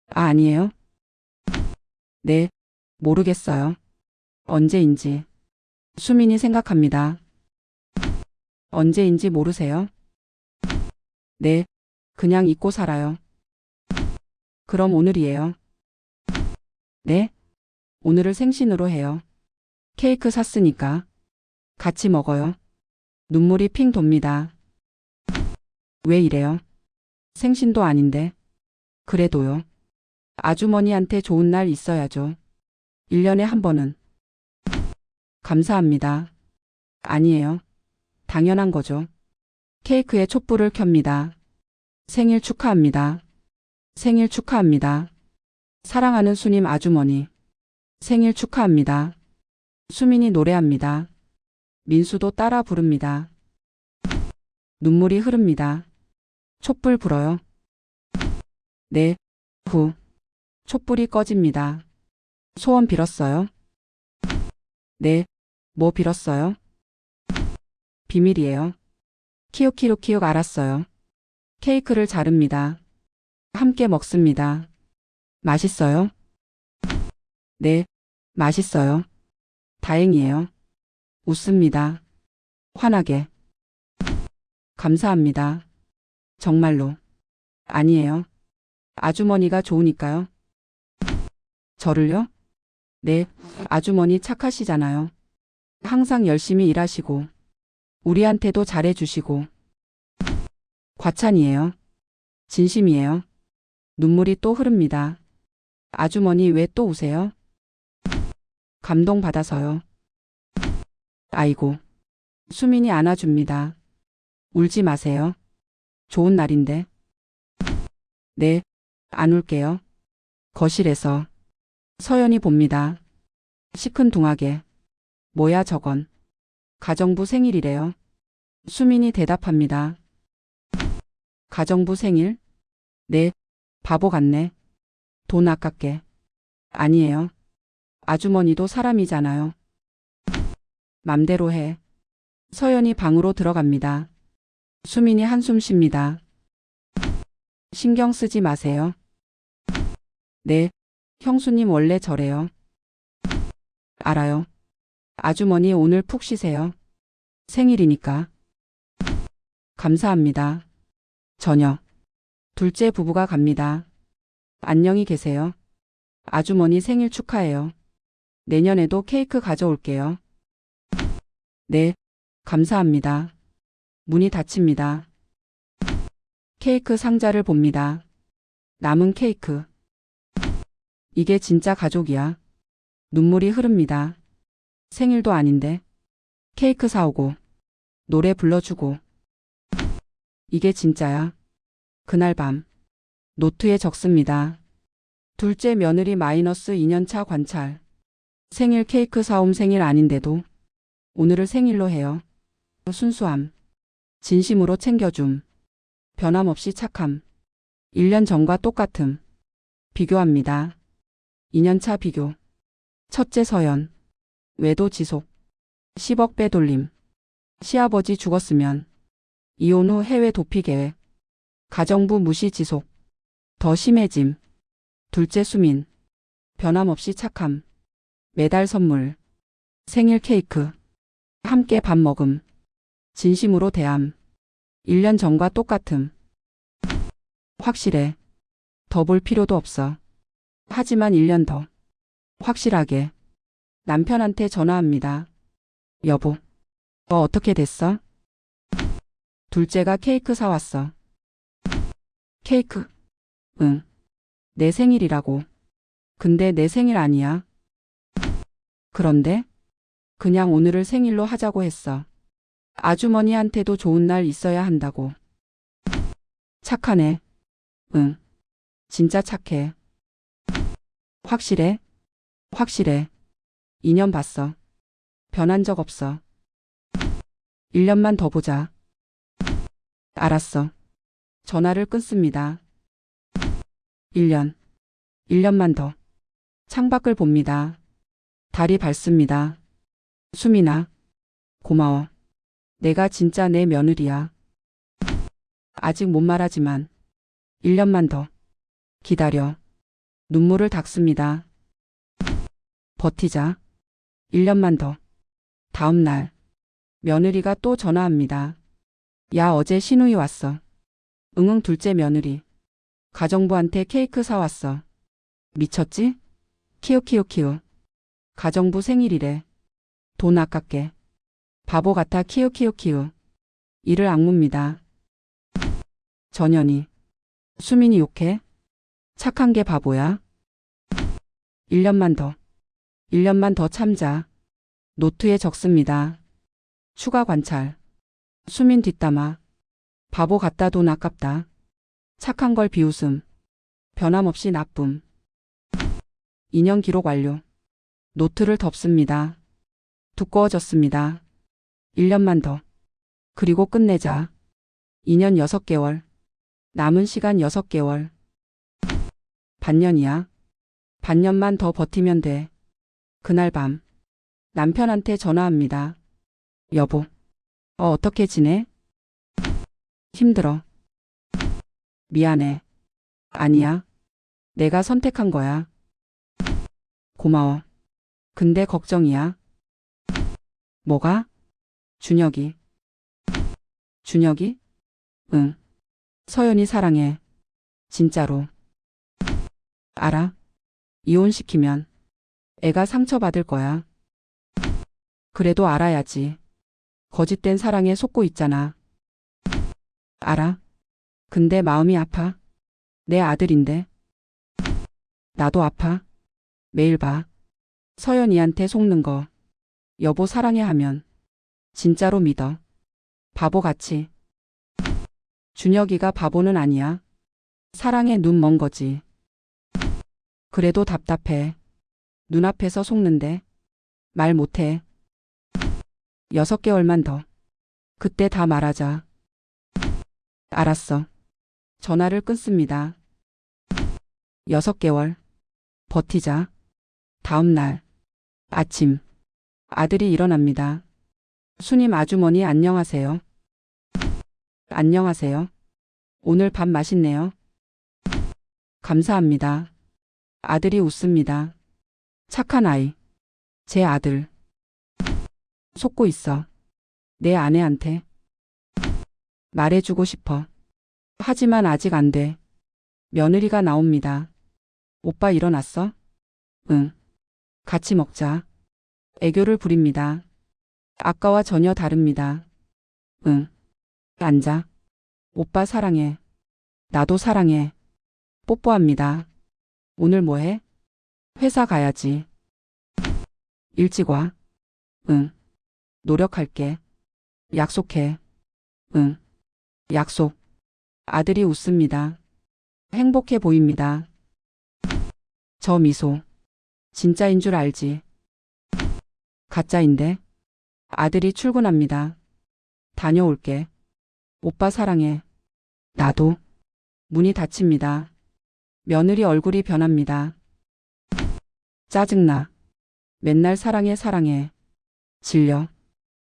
Speaker 1: 아, 아니에요? 네, 모르겠어요. 언제인지. 수민이 생각합니다. 언제인지 모르세요? 네, 그냥 잊고 살아요. 그럼 오늘이에요. 네, 오늘을 생신으로 해요. 케이크 샀으니까. 같이 먹어요. 눈물이 핑 돕니다. 왜 이래요? 생신도 아닌데. 그래도요. 아주머니한테 좋은 날 있어야죠. 1년에 한 번은. 감사합니다. 아니에요. 당연한 거죠. 케이크에 촛불을 켭니다. 생일 축하합니다. 생일 축하합니다. 사랑하는 수님 아주머니. 생일 축하합니다. 수민이 노래합니다. 민수도 따라 부릅니다. 눈물이 흐릅니다. 촛불 불어요. 네. 후. 촛불이 꺼집니다. 소원 빌었어요? 네. 뭐 빌었어요? 비밀이에요. 키읔키읔키읔 알았어요. 케이크를 자릅니다. 함께 먹습니다. 맛있어요? 네. 맛있어요. 다행이에요. 웃습니다. 환하게. 감사합니다. 정말로. 아니에요. 아주머니가 좋으니까요. 저를요? 네, 아주머니 착하시잖아요. 항상 열심히 일하시고, 우리한테도 잘해주시고. 과찬이에요. 진심이에요. 눈물이 또 흐릅니다. 아주머니 왜 또 우세요? 감동받아서요. 아이고. 수민이 안아줍니다. 울지 마세요. 좋은 날인데. 네, 안 울게요. 거실에서 서연이 봅니다. 시큰둥하게. 뭐야 저건. 가정부 생일이래요. 수민이 대답합니다. 가정부 생일? 네, 바보 같네. 돈 아깝게. 아니에요. 아주머니도 사람이잖아요. 맘대로 해. 서연이 방으로 들어갑니다. 수민이 한숨 쉽니다. 신경 쓰지 마세요. 네, 형수님 원래 저래요. 알아요. 아주머니 오늘 푹 쉬세요. 생일이니까. 감사합니다. 저녁. 둘째 부부가 갑니다. 안녕히 계세요. 아주머니 생일 축하해요. 내년에도 케이크 가져올게요. 네, 감사합니다. 문이 닫힙니다. 케이크 상자를 봅니다. 남은 케이크. 이게 진짜 가족이야. 눈물이 흐릅니다. 생일도 아닌데. 케이크 사오고, 노래 불러주고. 이게 진짜야. 그날 밤. 노트에 적습니다. 둘째 며느리 마이너스 2년차 관찰. 생일 케이크 사옴 생일 아닌데도 오늘을 생일로 해요. 순수함. 진심으로 챙겨줌. 변함없이 착함. 1년 전과 똑같음. 비교합니다. 2년차 비교. 첫째 서연. 외도 지속. 10억 빼돌림. 시아버지 죽었으면. 이혼 후 해외 도피 계획. 가정부 무시 지속. 더 심해짐. 둘째 수민. 변함없이 착함. 매달 선물. 생일 케이크. 함께 밥 먹음. 진심으로 대함. 1년 전과 똑같음. 확실해. 더 볼 필요도 없어. 하지만 1년 더. 확실하게. 남편한테 전화합니다. 여보, 너 어떻게 됐어? 둘째가 케이크 사왔어. 케이크? 응. 내 생일이라고. 근데 내 생일 아니야. 그런데? 그냥 오늘을 생일로 하자고 했어. 아주머니한테도 좋은 날 있어야 한다고. 착하네. 응. 진짜 착해. 확실해? 확실해. 2년 봤어. 변한 적 없어. 1년만 더 보자. 알았어. 전화를 끊습니다. 1년. 1년만 더. 창밖을 봅니다. 달이 밝습니다. 수민아. 고마워. 내가 진짜 내 며느리야. 아직 못 말하지만 1년만 더. 기다려. 눈물을 닦습니다. 버티자. 1년만 더. 다음 날. 며느리가 또 전화합니다. 야, 어제 신우이 왔어. 응응. 둘째 며느리. 가정부한테 케이크 사왔어. 미쳤지? 키읔키읔키읔. 가정부 생일이래. 돈 아깝게. 바보 같아. 키읔키읔키읔. 이를 악무입니다. 전현이. 수민이 욕해? 착한 게 바보야? 1년만 더. 1년만 더 참자. 노트에 적습니다. 추가 관찰. 수민 뒷담화. 바보 같다. 돈 아깝다. 착한 걸 비웃음. 변함없이 나쁨. 2년 기록 완료. 노트를 덮습니다. 두꺼워졌습니다. 1년만 더. 그리고 끝내자. 2년 6개월. 남은 시간 6개월. 반년이야. 반년만 더 버티면 돼. 그날 밤. 남편한테 전화합니다. 여보. 어떻게 지내? 힘들어. 미안해. 아니야. 내가 선택한 거야. 고마워. 근데 걱정이야. 뭐가? 준혁이. 준혁이? 응. 서연이 사랑해. 진짜로. 알아. 이혼시키면 애가 상처받을 거야. 그래도 알아야지. 거짓된 사랑에 속고 있잖아. 알아. 근데 마음이 아파. 내 아들인데. 나도 아파. 매일 봐. 서연이한테 속는 거. 여보 사랑해 하면 진짜로 믿어. 바보같이. 준혁이가 바보는 아니야. 사랑에 눈 먼 거지. 그래도 답답해. 눈앞에서 속는데 말 못해. 6개월만 더. 그때 다 말하자. 알았어. 전화를 끊습니다. 6개월. 버티자. 다음 날. 아침. 아들이 일어납니다. 수님 아주머니 안녕하세요. 안녕하세요. 오늘 밥 맛있네요. 감사합니다. 아들이 웃습니다. 착한 아이. 제 아들. 속고 있어. 내 아내한테. 말해주고 싶어. 하지만 아직 안 돼. 며느리가 나옵니다. 오빠 일어났어? 응. 같이 먹자. 애교를 부립니다. 아까와 전혀 다릅니다. 응. 앉아. 오빠 사랑해. 나도 사랑해. 뽀뽀합니다. 오늘 뭐 해? 회사 가야지. 일찍 와. 응. 노력할게. 약속해. 응. 약속. 아들이 웃습니다. 행복해 보입니다. 저 미소. 진짜인 줄 알지? 가짜인데? 아들이 출근합니다. 다녀올게. 오빠 사랑해. 나도. 문이 닫힙니다. 며느리 얼굴이 변합니다. 짜증나. 맨날 사랑해 사랑해. 질려.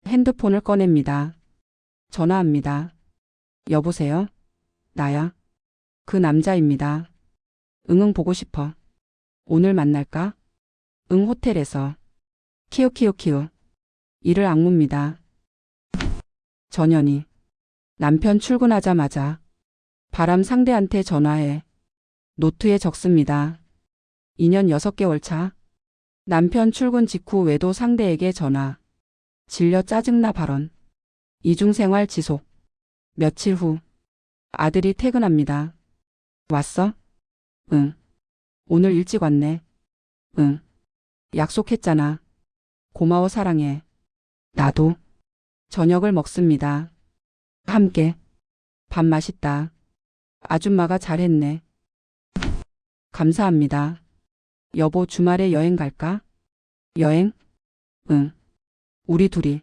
Speaker 1: 핸드폰을 꺼냅니다. 전화합니다. 여보세요? 나야. 그 남자입니다. 응응 보고 싶어. 오늘 만날까? 응 호텔에서. 키읔키읔키읔. 이를 악무입니다. 전현희. 남편 출근하자마자 바람 상대한테 전화해. 노트에 적습니다. 2년 6개월 차. 남편 출근 직후 외도 상대에게 전화. 질려 짜증나 발언. 이중생활 지속. 며칠 후. 아들이 퇴근합니다. 왔어? 응. 오늘 일찍 왔네. 응. 약속했잖아. 고마워 사랑해. 나도. 저녁을 먹습니다. 함께. 밥 맛있다. 아줌마가 잘했네. 감사합니다. 여보 주말에 여행 갈까? 여행? 응. 우리 둘이.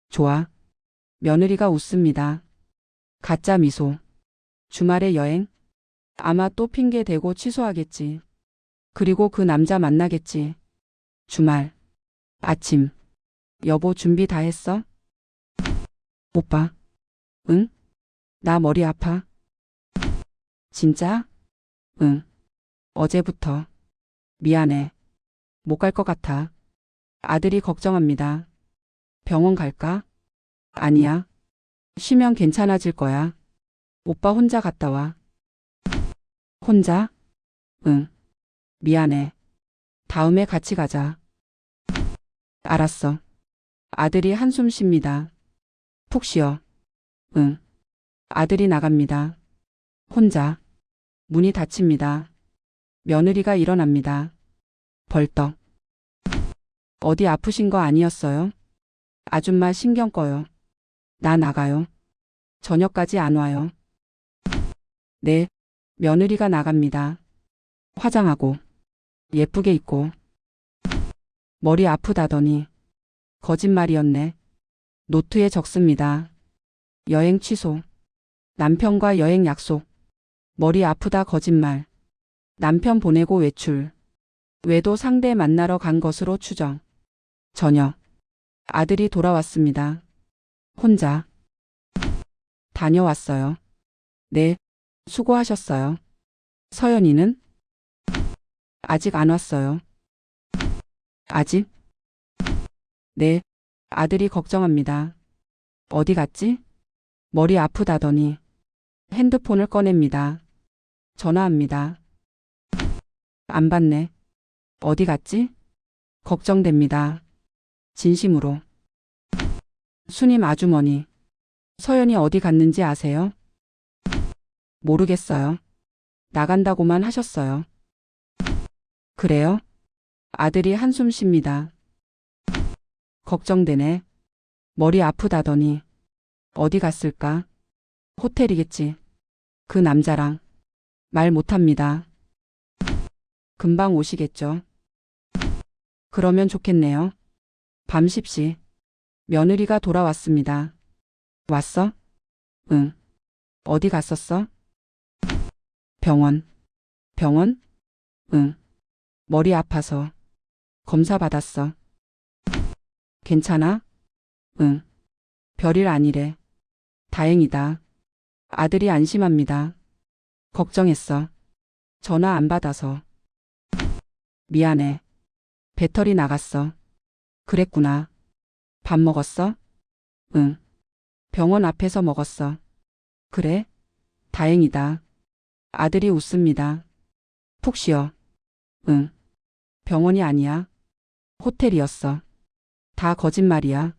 Speaker 1: 좋아. 며느리가 웃습니다. 가짜 미소. 주말에 여행? 아마 또 핑계 대고 취소하겠지. 그리고 그 남자 만나겠지. 주말. 아침. 여보 준비 다 했어? 오빠. 응? 나 머리 아파. 진짜? 응. 어제부터. 미안해. 못 갈 것 같아. 아들이 걱정합니다. 병원 갈까? 아니야. 쉬면 괜찮아질 거야. 오빠 혼자 갔다 와. 혼자? 응. 미안해. 다음에 같이 가자. 알았어. 아들이 한숨 쉽니다. 푹 쉬어. 응. 아들이 나갑니다. 혼자. 문이 닫힙니다. 며느리가 일어납니다. 벌떡. 어디 아프신 거 아니었어요? 아줌마 신경 꺼요. 나 나가요. 저녁까지 안 와요. 네. 며느리가 나갑니다. 화장하고 예쁘게 입고 머리 아프다더니 거짓말이었네. 노트에 적습니다. 여행 취소. 남편과 여행 약속. 머리 아프다 거짓말. 남편 보내고 외출. 외도 상대 만나러 간 것으로 추정. 저녁. 아들이 돌아왔습니다. 혼자. 다녀왔어요. 네. 수고하셨어요. 서연이는? 아직 안 왔어요. 아직? 네. 아들이 걱정합니다. 어디 갔지? 머리 아프다더니 핸드폰을 꺼냅니다. 전화합니다. 안 받네. 어디 갔지? 걱정됩니다. 진심으로. 수님 아주머니. 서연이 어디 갔는지 아세요? 모르겠어요. 나간다고만 하셨어요. 그래요? 아들이 한숨 쉽니다. 걱정되네. 머리 아프다더니 어디 갔을까? 호텔이겠지. 그 남자랑 말 못합니다. 금방 오시겠죠. 그러면 좋겠네요. 밤 10시. 며느리가 돌아왔습니다. 왔어? 응. 어디 갔었어? 병원. 병원? 응. 머리 아파서. 검사 받았어. 괜찮아? 응. 별일 아니래. 다행이다. 아들이 안심합니다. 걱정했어. 전화 안 받아서. 미안해. 배터리 나갔어. 그랬구나. 밥 먹었어? 응. 병원 앞에서 먹었어. 그래? 다행이다. 아들이 웃습니다. 푹 쉬어. 응. 병원이 아니야. 호텔이었어. 다 거짓말이야.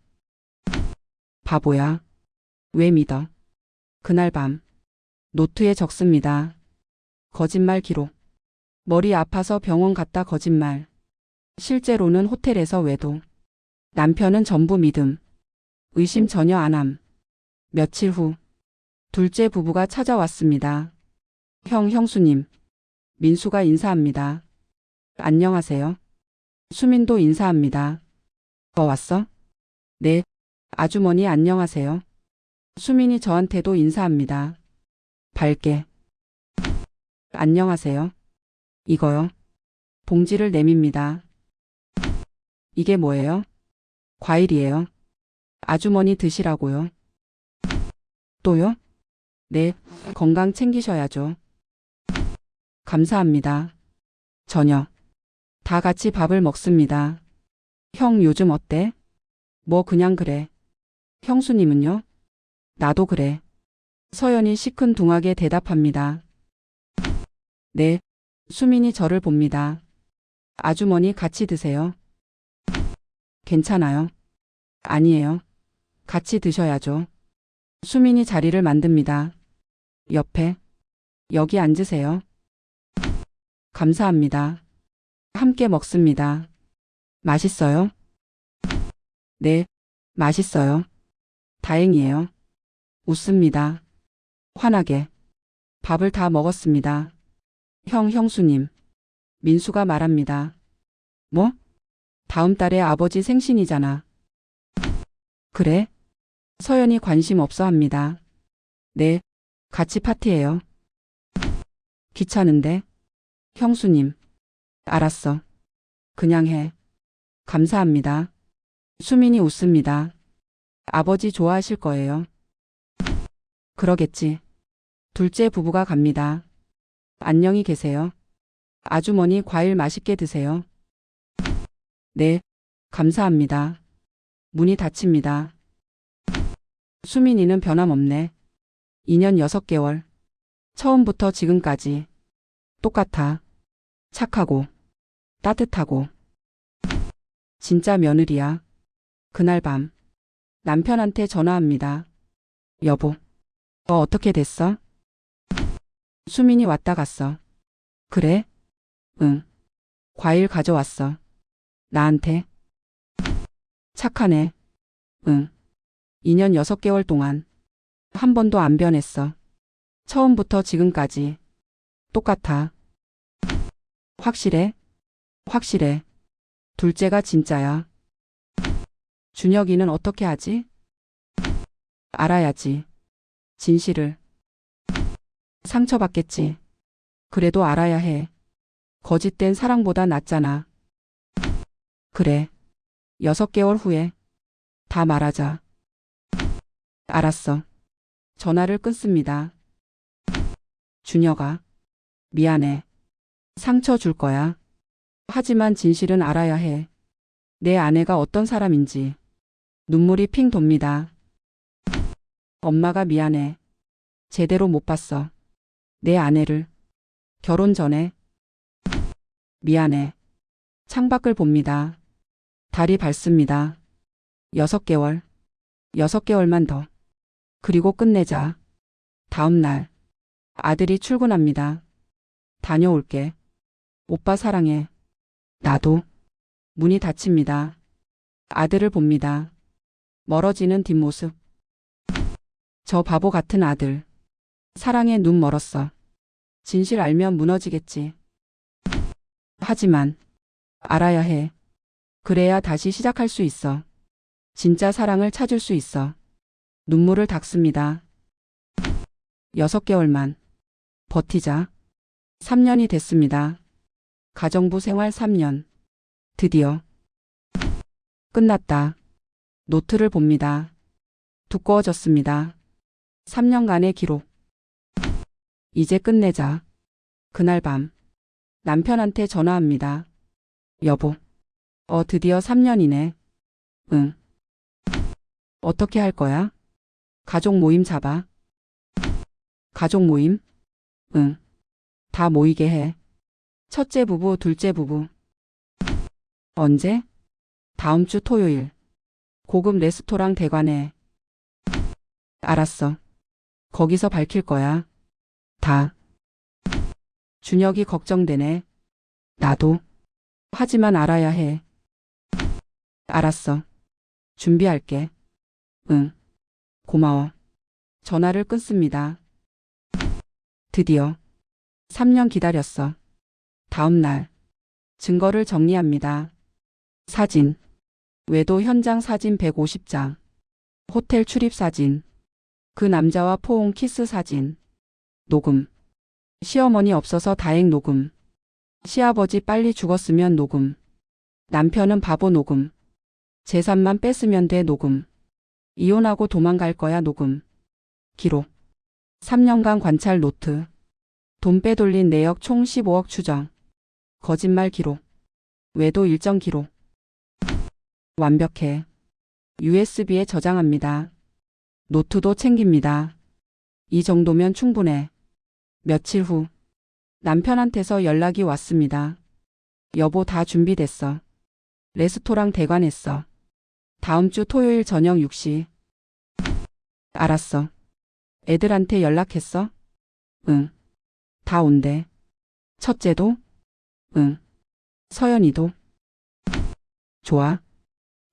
Speaker 1: 바보야. 왜 믿어? 그날 밤. 노트에 적습니다. 거짓말 기록. 머리 아파서 병원 갔다 거짓말. 실제로는 호텔에서 외도. 남편은 전부 믿음. 의심 전혀 안 함. 며칠 후. 둘째 부부가 찾아왔습니다. 형수님. 민수가 인사합니다. 안녕하세요. 수민도 인사합니다. 왔어? 네. 아주머니 안녕하세요. 수민이 저한테도 인사합니다. 밝게. 안녕하세요. 이거요. 봉지를 내밉니다. 이게 뭐예요? 과일이에요. 아주머니 드시라고요. 또요? 네, 건강 챙기셔야죠. 감사합니다. 저녁. 다 같이 밥을 먹습니다. 형 요즘 어때? 뭐 그냥 그래. 형수님은요? 나도 그래. 서연이 시큰둥하게 대답합니다. 네. 수민이 저를 봅니다. 아주머니 같이 드세요. 괜찮아요. 아니에요. 같이 드셔야죠. 수민이 자리를 만듭니다. 옆에. 여기 앉으세요. 감사합니다. 함께 먹습니다. 맛있어요? 네, 맛있어요. 다행이에요. 웃습니다. 환하게. 밥을 다 먹었습니다. 형수님. 민수가 말합니다. 뭐? 다음 달에 아버지 생신이잖아. 그래? 서연이 관심 없어 합니다. 네, 같이 파티해요. 귀찮은데. 형수님. 알았어. 그냥 해. 감사합니다. 수민이 웃습니다. 아버지 좋아하실 거예요. 그러겠지. 둘째 부부가 갑니다. 안녕히 계세요. 아주머니 과일 맛있게 드세요. 네, 감사합니다. 문이 닫힙니다. 수민이는 변함없네. 2년 6개월. 처음부터 지금까지. 똑같아. 착하고. 따뜻하고. 진짜 며느리야. 그날 밤. 남편한테 전화합니다. 여보. 어떻게 됐어? 수민이 왔다 갔어. 그래? 응. 과일 가져왔어. 나한테. 착하네. 응. 2년 6개월 동안. 한 번도 안 변했어. 처음부터 지금까지. 똑같아. 확실해? 확실해. 둘째가 진짜야. 준혁이는 어떻게 하지? 알아야지. 진실을. 상처받겠지. 그래도 알아야 해. 거짓된 사랑보다 낫잖아. 그래. 6개월 후에. 다 말하자. 알았어. 전화를 끊습니다. 준혁아. 미안해. 상처 줄 거야. 하지만 진실은 알아야 해. 내 아내가 어떤 사람인지. 눈물이 핑 돕니다. 엄마가 미안해. 제대로 못 봤어. 내 아내를. 결혼 전에. 미안해. 창밖을 봅니다. 달이 밝습니다. 6개월. 6개월만 더. 그리고 끝내자. 다음 날. 아들이 출근합니다. 다녀올게. 오빠 사랑해. 나도. 문이 닫힙니다. 아들을 봅니다. 멀어지는 뒷모습. 저 바보 같은 아들. 사랑에 눈 멀었어. 진실 알면 무너지겠지. 하지만 알아야 해. 그래야 다시 시작할 수 있어. 진짜 사랑을 찾을 수 있어. 눈물을 닦습니다. 6개월만 버티자. 3년이 됐습니다. 가정부 생활 3년. 드디어 끝났다. 노트를 봅니다. 두꺼워졌습니다. 3년간의 기록. 이제 끝내자. 그날 밤 남편한테 전화합니다. 여보, 드디어 3년이네. 응. 어떻게 할 거야? 가족 모임 잡아. 가족 모임? 응. 다 모이게 해. 첫째 부부, 둘째 부부. 언제? 다음 주 토요일. 고급 레스토랑 대관에. 알았어. 거기서 밝힐 거야. 다. 준혁이 걱정되네. 나도. 하지만 알아야 해. 알았어. 준비할게. 응. 고마워. 전화를 끊습니다. 드디어 3년 기다렸어. 다음 날 증거를 정리합니다. 사진. 외도 현장 사진 150장. 호텔 출입 사진. 그 남자와 포옹 키스 사진. 녹음. 시어머니 없어서 다행 녹음. 시아버지 빨리 죽었으면 녹음. 남편은 바보 녹음. 재산만 뺐으면 돼 녹음. 이혼하고 도망갈 거야 녹음. 기록. 3년간 관찰 노트. 돈 빼돌린 내역 총 15억 추정. 거짓말 기록. 외도 일정 기록. 완벽해. USB에 저장합니다. 노트도 챙깁니다. 이 정도면 충분해. 며칠 후 남편한테서 연락이 왔습니다. 여보, 다 준비됐어. 레스토랑 대관했어. 다음 주 토요일 저녁 6시. 알았어. 애들한테 연락했어? 응. 다 온대. 첫째도? 응. 서연이도? 좋아.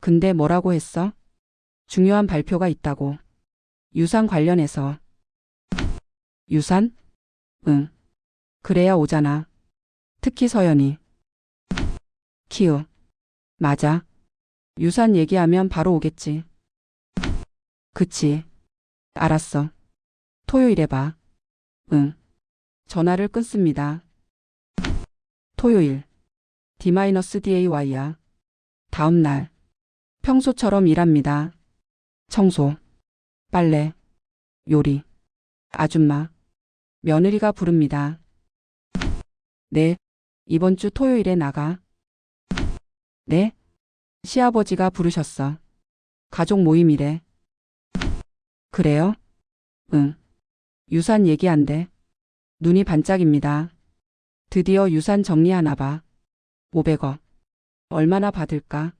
Speaker 1: 근데 뭐라고 했어? 중요한 발표가 있다고. 유산 관련해서. 유산? 응. 그래야 오잖아. 특히 서연이. 키읔. 맞아. 유산 얘기하면 바로 오겠지. 그치. 알았어. 토요일에 봐. 응. 전화를 끊습니다. 토요일. D-DAY야. 다음 날. 평소처럼 일합니다. 청소. 빨래. 요리. 아줌마. 며느리가 부릅니다. 네. 이번 주 토요일에 나가. 네? 시아버지가 부르셨어. 가족 모임이래. 그래요? 응. 유산 얘기한대. 눈이 반짝입니다. 드디어 유산 정리하나 봐. 500억. 얼마나 받을까?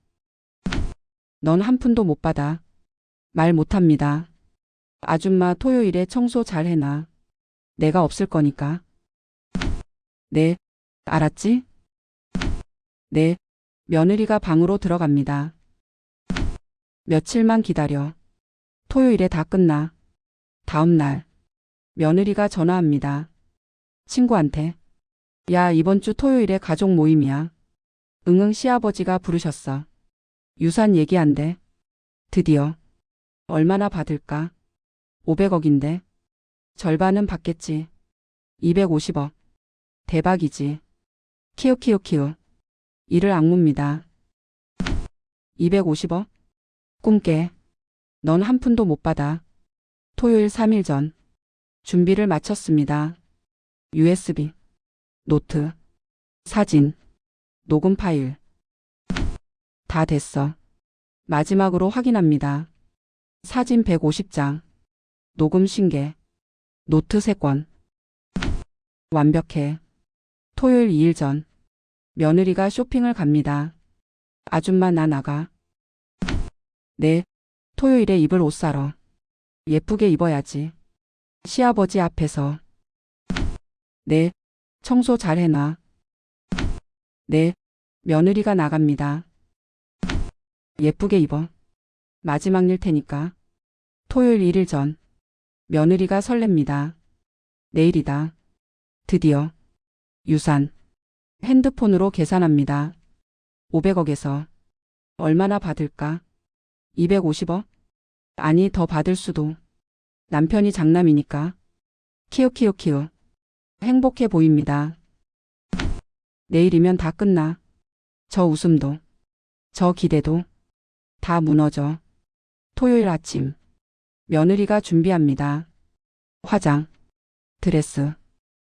Speaker 1: 넌 한 푼도 못 받아. 말 못합니다. 아줌마 토요일에 청소 잘 해놔. 내가 없을 거니까. 네. 알았지? 네. 며느리가 방으로 들어갑니다. 며칠만 기다려. 토요일에 다 끝나. 다음 날. 며느리가 전화합니다. 친구한테. 야, 이번 주 토요일에 가족 모임이야. 응응, 시아버지가 부르셨어. 유산 얘기한대. 드디어. 얼마나 받을까? 500억인데. 절반은 받겠지. 250억. 대박이지. 키읔. 이를 악무입니다. 250억? 꿈깨. 넌 한 푼도 못 받아. 토요일 3일 전. 준비를 마쳤습니다. USB. 노트. 사진. 녹음 파일. 다 됐어. 마지막으로 확인합니다. 사진 150장. 녹음 신계. 노트 3권. 완벽해. 토요일 2일 전. 며느리가 쇼핑을 갑니다. 아줌마, 나 나가. 네. 토요일에 입을 옷 사러. 예쁘게 입어야지. 시아버지 앞에서. 네. 청소 잘 해놔. 네. 며느리가 나갑니다. 예쁘게 입어. 마지막 일 테니까. 토요일 1일 전. 며느리가 설렙니다. 내일이다. 드디어. 유산. 핸드폰으로 계산합니다. 500억에서. 얼마나 받을까? 250억? 아니, 더 받을 수도. 남편이 장남이니까. 키읔키읔키읔. 행복해 보입니다. 내일이면 다 끝나. 저 웃음도, 저 기대도 다 무너져. 토요일 아침. 며느리가 준비합니다. 화장, 드레스,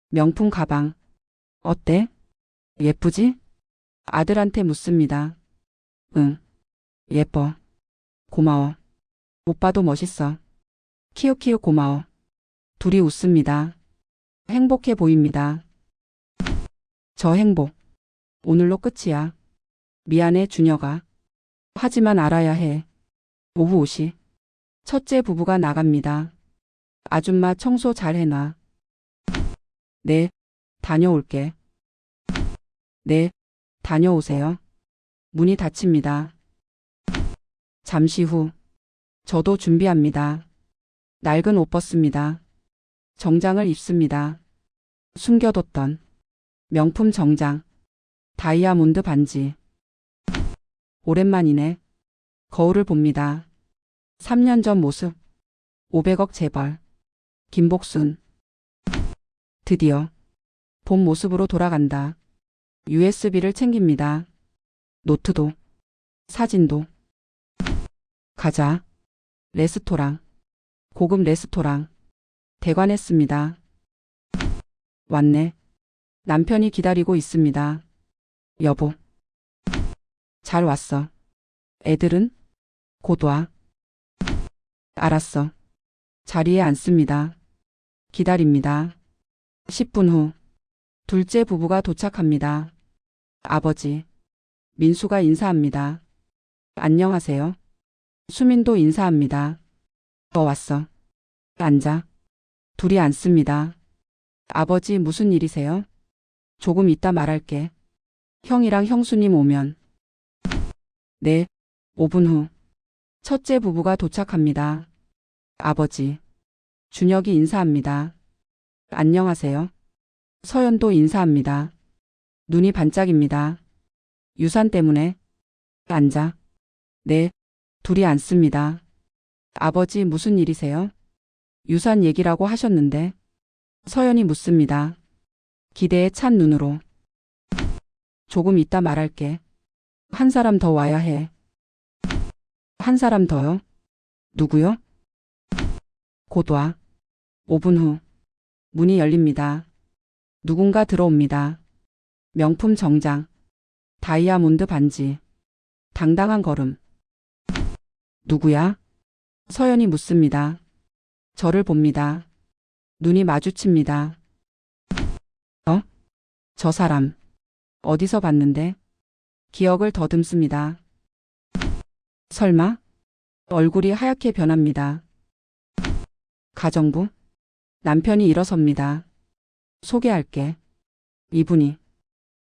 Speaker 1: 명품 가방. 어때? 예쁘지? 아들한테 묻습니다. 응, 예뻐. 고마워. 오빠도 멋있어. 키읔키읔 고마워. 둘이 웃습니다. 행복해 보입니다. 저 행복. 오늘로 끝이야. 미안해, 준혁아. 하지만 알아야 해. 오후 5시. 첫째 부부가 나갑니다. 아줌마 청소 잘 해놔. 네, 다녀올게. 네, 다녀오세요. 문이 닫힙니다. 잠시 후. 저도 준비합니다. 낡은 옷 벗습니다. 정장을 입습니다. 숨겨뒀던 명품 정장, 다이아몬드 반지. 오랜만이네. 거울을 봅니다. 3년 전 모습. 500억 재벌. 김복순. 드디어 본 모습으로 돌아간다. USB를 챙깁니다. 노트도, 사진도. 가자. 레스토랑. 고급 레스토랑. 대관했습니다. 왔네. 남편이 기다리고 있습니다. 여보. 잘 왔어. 애들은? 곧 와. 알았어. 자리에 앉습니다. 기다립니다. 10분 후. 둘째 부부가 도착합니다. 아버지. 민수가 인사합니다. 안녕하세요. 수민도 인사합니다. 왔어. 앉아. 둘이 앉습니다. 아버지 무슨 일이세요? 조금 이따 말할게. 형이랑 형수님 오면. 네. 5분 후. 첫째 부부가 도착합니다. 아버지. 준혁이 인사합니다. 안녕하세요. 서연도 인사합니다. 눈이 반짝입니다. 유산 때문에. 앉아. 네. 둘이 앉습니다. 아버지 무슨 일이세요? 유산 얘기라고 하셨는데. 서연이 묻습니다. 기대에 찬 눈으로. 조금 이따 말할게. 한 사람 더 와야 해. 한 사람 더요? 누구요? 곧 와. 5분 후. 문이 열립니다. 누군가 들어옵니다. 명품 정장, 다이아몬드 반지, 당당한 걸음. 누구야? 서연이 묻습니다. 저를 봅니다. 눈이 마주칩니다. 저 사람. 어디서 봤는데? 기억을 더듬습니다. 설마? 얼굴이 하얗게 변합니다. 가정부? 남편이 일어섭니다. 소개할게. 이분이.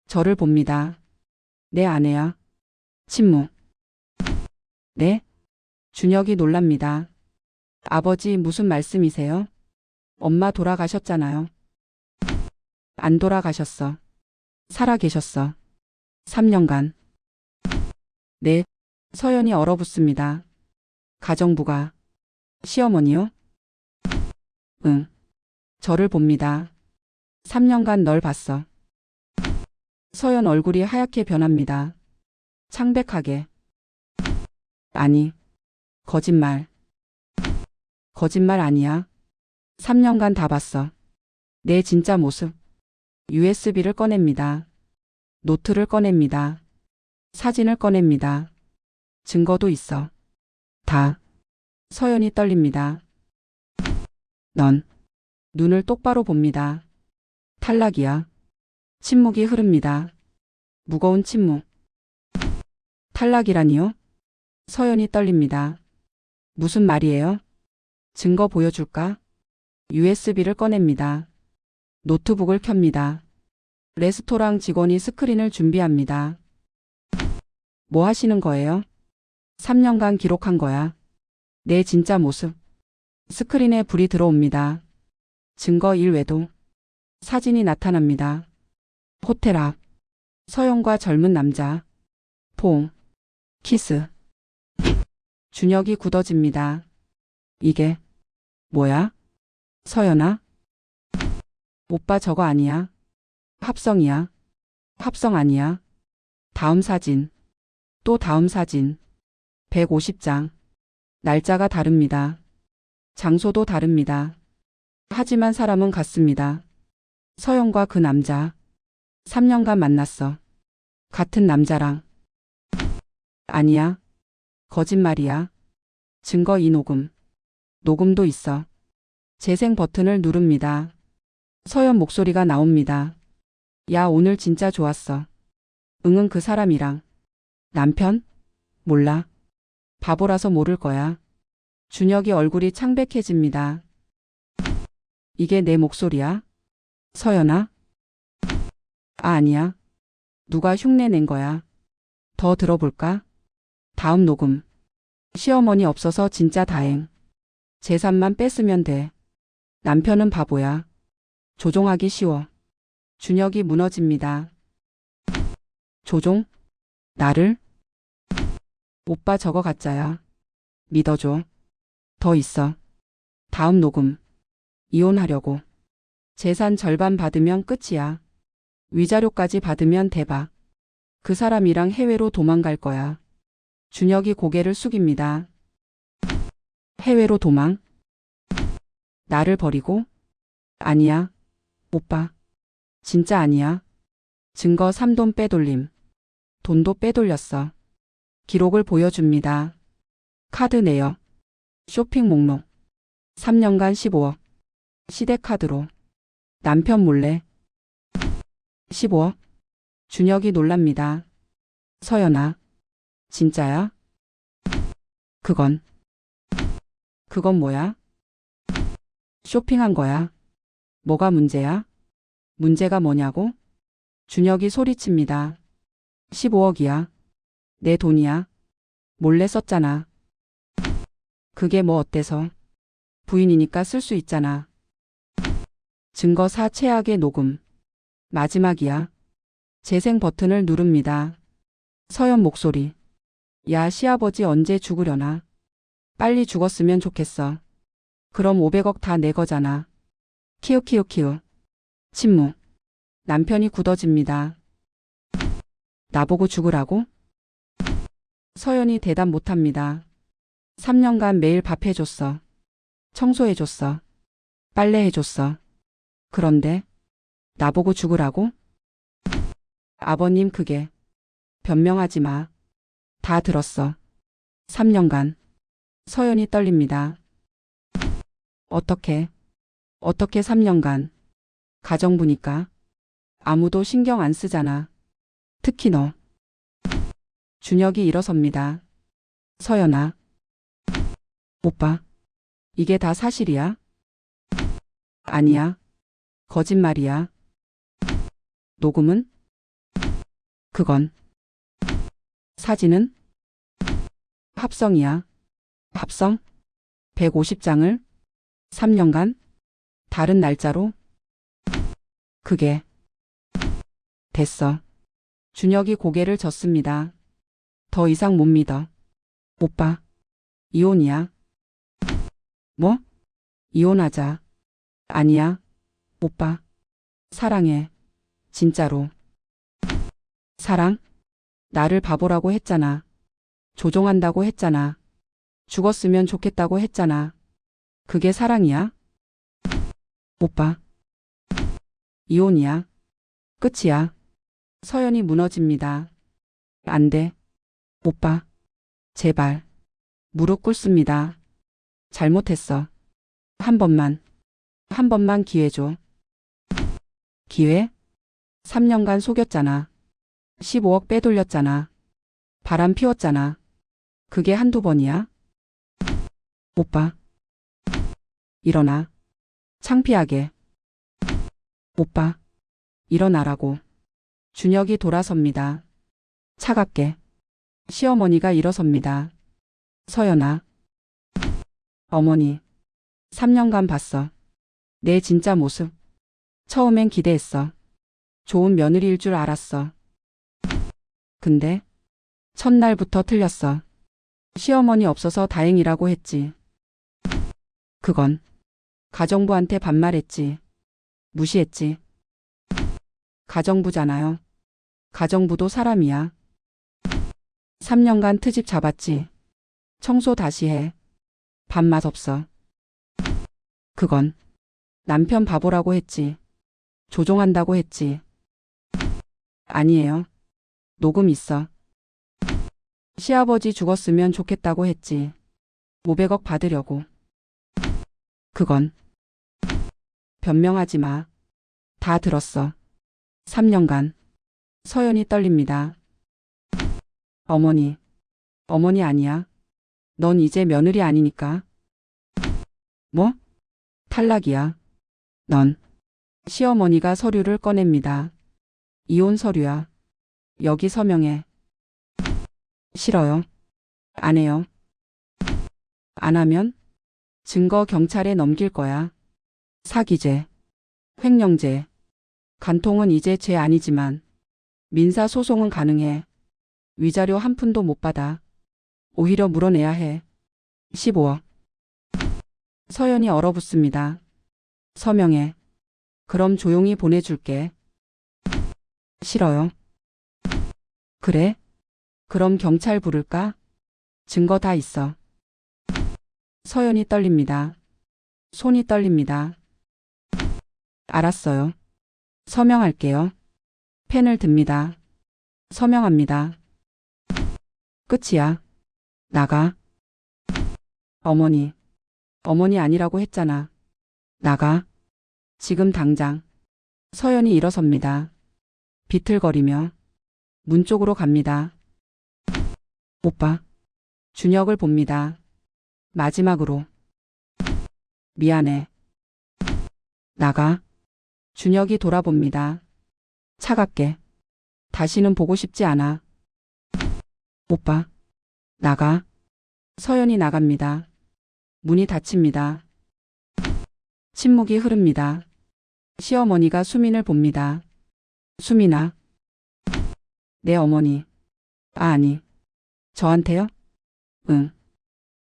Speaker 1: 저를 봅니다. 내 아내야. 침묵. 네? 준혁이 놀랍니다. 아버지 무슨 말씀이세요? 엄마 돌아가셨잖아요. 안 돌아가셨어. 살아 계셨어. 3년간. 네. 서연이 얼어붙습니다. 가정부가. 시어머니요? 응. 저를 봅니다. 3년간 널 봤어. 서연 얼굴이 하얗게 변합니다. 창백하게. 아니. 거짓말. 거짓말 아니야. 3년간 다 봤어. 내 진짜 모습. USB를 꺼냅니다. 노트를 꺼냅니다. 사진을 꺼냅니다. 증거도 있어. 다. 서연이 떨립니다. 넌. 눈을 똑바로 봅니다. 탈락이야. 침묵이 흐릅니다. 무거운 침묵. 탈락이라니요? 서연이 떨립니다. 무슨 말이에요? 증거 보여줄까? USB를 꺼냅니다. 노트북을 켭니다. 레스토랑 직원이 스크린을 준비합니다. 뭐 하시는 거예요? 3년간 기록한 거야. 내 진짜 모습. 스크린에 불이 들어옵니다. 증거 일외도. 사진이 나타납니다. 호텔 앞. 서연과 젊은 남자. 포옹. 키스. 준혁이 굳어집니다. 이게 뭐야? 서연아? 오빠 저거 아니야? 합성이야. 합성 아니야. 다음 사진. 또 다음 사진. 150장. 날짜가 다릅니다. 장소도 다릅니다. 하지만 사람은 같습니다. 서영과 그 남자. 3년간 만났어. 같은 남자랑. 아니야. 거짓말이야. 증거 이 녹음. 녹음도 있어. 재생 버튼을 누릅니다. 서연 목소리가 나옵니다. 야, 오늘 진짜 좋았어. 응은 그 사람이랑. 남편? 몰라. 바보라서 모를 거야. 준혁이 얼굴이 창백해집니다. 이게 내 목소리야? 서연아? 아, 아니야. 누가 흉내 낸 거야. 더 들어볼까? 다음 녹음. 시어머니 없어서 진짜 다행. 재산만 뺐으면 돼. 남편은 바보야. 조종하기 쉬워. 준혁이 무너집니다. 조종? 나를? 오빠 저거 가짜야. 믿어줘. 더 있어. 다음 녹음. 이혼하려고. 재산 절반 받으면 끝이야. 위자료까지 받으면 대박. 그 사람이랑 해외로 도망갈 거야. 준혁이 고개를 숙입니다. 해외로 도망? 나를 버리고? 아니야. 오빠. 진짜 아니야. 증거 3돈 빼돌림. 돈도 빼돌렸어. 기록을 보여줍니다. 카드 내역. 쇼핑 목록. 3년간 15억. 시대카드로. 남편 몰래. 15억. 준혁이 놀랍니다. 서연아. 진짜야? 그건 뭐야? 쇼핑한 거야. 뭐가 문제야? 문제가 뭐냐고? 준혁이 소리칩니다. 15억이야. 내 돈이야. 몰래 썼잖아. 그게 뭐 어때서? 부인이니까 쓸 수 있잖아. 증거 4 최악의 녹음. 마지막이야. 재생 버튼을 누릅니다. 서연 목소리. 야, 시아버지 언제 죽으려나? 빨리 죽었으면 좋겠어. 그럼 500억 다 내 거잖아. 키읔키읔키읔. 침묵. 남편이 굳어집니다. 나보고 죽으라고? 서연이 대답 못합니다. 3년간 매일 밥 해줬어. 청소해줬어. 빨래해줬어. 그런데 나보고 죽으라고? 아버님 그게. 변명하지 마. 다 들었어. 3년간. 서연이 떨립니다. 어떻게 3년간. 가정부니까. 아무도 신경 안 쓰잖아. 특히 너. 준혁이 일어섭니다. 서연아. 오빠. 이게 다 사실이야? 아니야. 거짓말이야. 녹음은? 그건. 사진은? 합성이야. 합성? 150장을? 3년간? 다른 날짜로? 그게. 됐어. 준혁이 고개를 젓습니다. 더 이상 못 믿어. 오빠. 이혼이야. 뭐? 이혼하자. 아니야. 오빠. 사랑해. 진짜로. 사랑? 나를 바보라고 했잖아. 조종한다고 했잖아. 죽었으면 좋겠다고 했잖아. 그게 사랑이야? 오빠. 이혼이야. 끝이야. 서연이 무너집니다. 안 돼. 오빠. 제발. 무릎 꿇습니다. 잘못했어. 한 번만 기회 줘. 기회? 3년간 속였잖아. 15억 빼돌렸잖아. 바람 피웠잖아. 그게 한두 번이야? 오빠. 일어나. 창피하게. 오빠. 일어나라고. 준혁이 돌아섭니다. 차갑게. 시어머니가 일어섭니다. 서연아. 어머니. 3년간 봤어. 내 진짜 모습. 처음엔 기대했어. 좋은 며느리일 줄 알았어. 근데 첫날부터 틀렸어. 시어머니 없어서 다행이라고 했지. 그건 가정부한테 반말했지. 무시했지. 가정부잖아요. 가정부도 사람이야. 3년간 트집 잡았지. 청소 다시 해. 밥맛 없어. 그건 남편 바보라고 했지. 조종한다고 했지. 아니에요. 녹음 있어. 시아버지 죽었으면 좋겠다고 했지. 500억 받으려고. 그건 변명하지 마. 다 들었어. 3년간. 서연이 떨립니다. 어머니. 어머니 아니야. 넌 이제 며느리 아니니까. 뭐? 탈락이야. 넌. 시어머니가 서류를 꺼냅니다. 이혼 서류야. 여기 서명해. 싫어요. 안 해요. 안 하면 증거 경찰에 넘길 거야. 사기죄, 횡령죄, 간통은 이제 죄 아니지만 민사 소송은 가능해. 위자료 한 푼도 못 받아. 오히려 물어내야 해. 15억. 서연이 얼어붙습니다. 서명해. 그럼 조용히 보내줄게. 싫어요. 그래? 그럼 경찰 부를까? 증거 다 있어. 서연이 떨립니다. 손이 떨립니다. 알았어요. 서명할게요. 펜을 듭니다. 서명합니다. 끝이야. 나가. 어머니. 어머니 아니라고 했잖아. 나가. 지금 당장. 서연이 일어섭니다. 비틀거리며 문 쪽으로 갑니다. 오빠. 준혁을 봅니다. 마지막으로. 미안해. 나가. 준혁이 돌아봅니다. 차갑게. 다시는 보고 싶지 않아. 오빠. 나가. 서연이 나갑니다. 문이 닫힙니다. 침묵이 흐릅니다. 시어머니가 수민을 봅니다. 수민아. 내 어머니. 아, 아니. 저한테요? 응.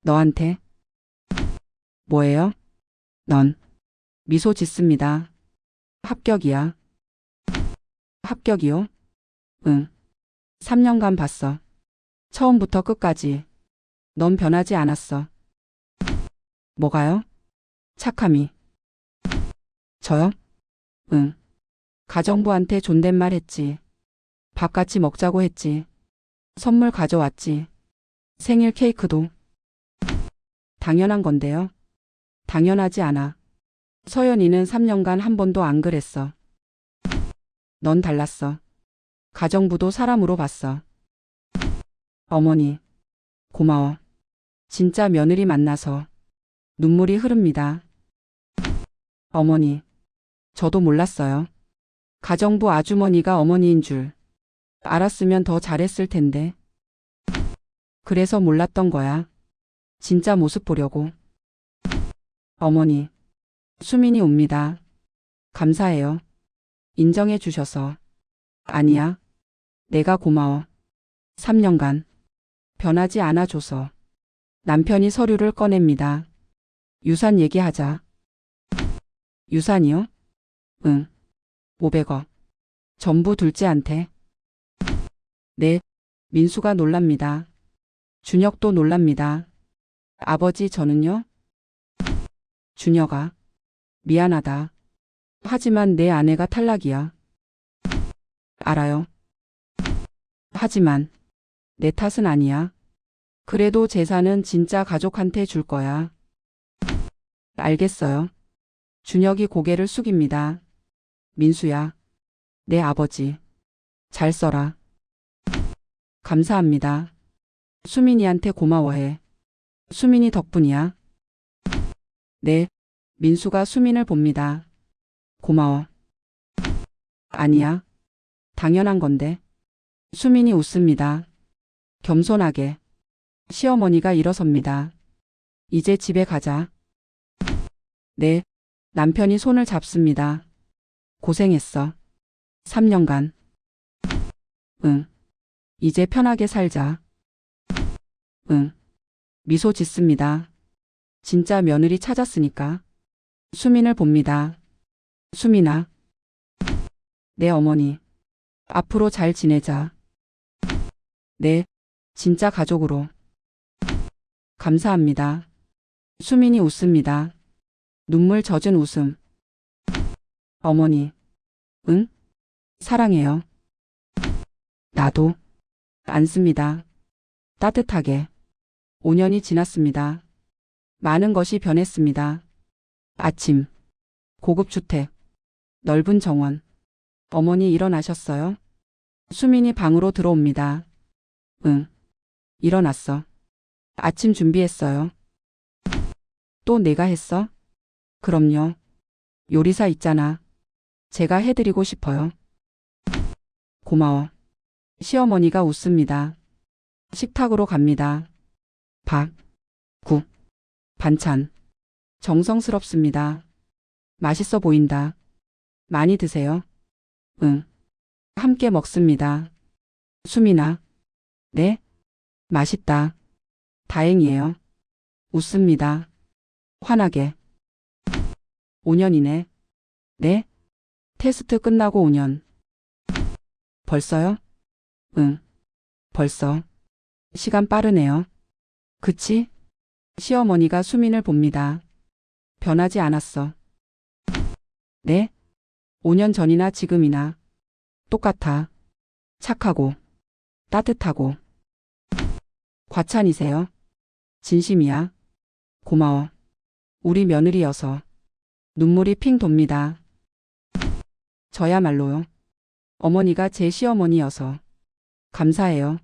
Speaker 1: 너한테. 뭐예요? 넌. 미소 짓습니다. 합격이야. 합격이요? 응. 3년간 봤어. 처음부터 끝까지. 넌 변하지 않았어. 뭐가요? 착함이. 저요? 응. 가정부한테 존댓말 했지. 밥 같이 먹자고 했지. 선물 가져왔지. 생일 케이크도. 당연한 건데요. 당연하지 않아. 서연이는 3년간 한 번도 안 그랬어. 넌 달랐어. 가정부도 사람으로 봤어. 어머니. 고마워. 진짜 며느리 만나서. 눈물이 흐릅니다. 어머니. 저도 몰랐어요. 가정부 아주머니가 어머니인 줄. 알았으면 더 잘했을 텐데. 그래서 몰랐던 거야. 진짜 모습 보려고. 어머니. 수민이 옵니다. 감사해요. 인정해 주셔서. 아니야. 내가 고마워. 3년간. 변하지 않아 줘서. 남편이 서류를 꺼냅니다. 유산 얘기하자. 유산이요? 응. 500억. 전부 둘째한테. 네. 민수가 놀랍니다. 준혁도 놀랍니다. 아버지 저는요? 준혁아. 미안하다. 하지만 내 아내가 탈락이야. 알아요. 하지만 내 탓은 아니야. 그래도 재산은 진짜 가족한테 줄 거야. 알겠어요. 준혁이 고개를 숙입니다. 민수야. 내 아버지. 잘 써라. 감사합니다. 수민이한테 고마워해. 수민이 덕분이야. 네. 민수가 수민을 봅니다. 고마워. 아니야. 당연한 건데. 수민이 웃습니다. 겸손하게. 시어머니가 일어섭니다. 이제 집에 가자. 네. 남편이 손을 잡습니다. 고생했어. 3년간. 응. 이제 편하게 살자. 응. 미소 짓습니다. 진짜 며느리 찾았으니까. 수민을 봅니다. 수민아. 네, 어머니. 앞으로 잘 지내자. 네, 진짜 가족으로. 감사합니다. 수민이 웃습니다. 눈물 젖은 웃음. 어머니. 응? 사랑해요. 나도. 안습니다. 따뜻하게. 5년이 지났습니다. 많은 것이 변했습니다. 아침. 고급 주택. 넓은 정원. 어머니 일어나셨어요? 수민이 방으로 들어옵니다. 응. 일어났어. 아침 준비했어요. 또 내가 했어? 그럼요. 요리사 있잖아. 제가 해드리고 싶어요. 고마워. 시어머니가 웃습니다. 식탁으로 갑니다. 밥, 국, 반찬. 정성스럽습니다. 맛있어 보인다. 많이 드세요. 응. 함께 먹습니다. 수민아. 네? 맛있다. 다행이에요. 웃습니다. 환하게. 5년이네. 네? 테스트 끝나고 5년. 벌써요? 응. 벌써. 시간 빠르네요. 그치? 시어머니가 수민을 봅니다. 변하지 않았어. 네? 5년 전이나 지금이나. 똑같아. 착하고. 따뜻하고. 과찬이세요? 진심이야. 고마워. 우리 며느리여서. 눈물이 핑 돕니다. 저야말로요. 어머니가 제 시어머니여서. 감사해요.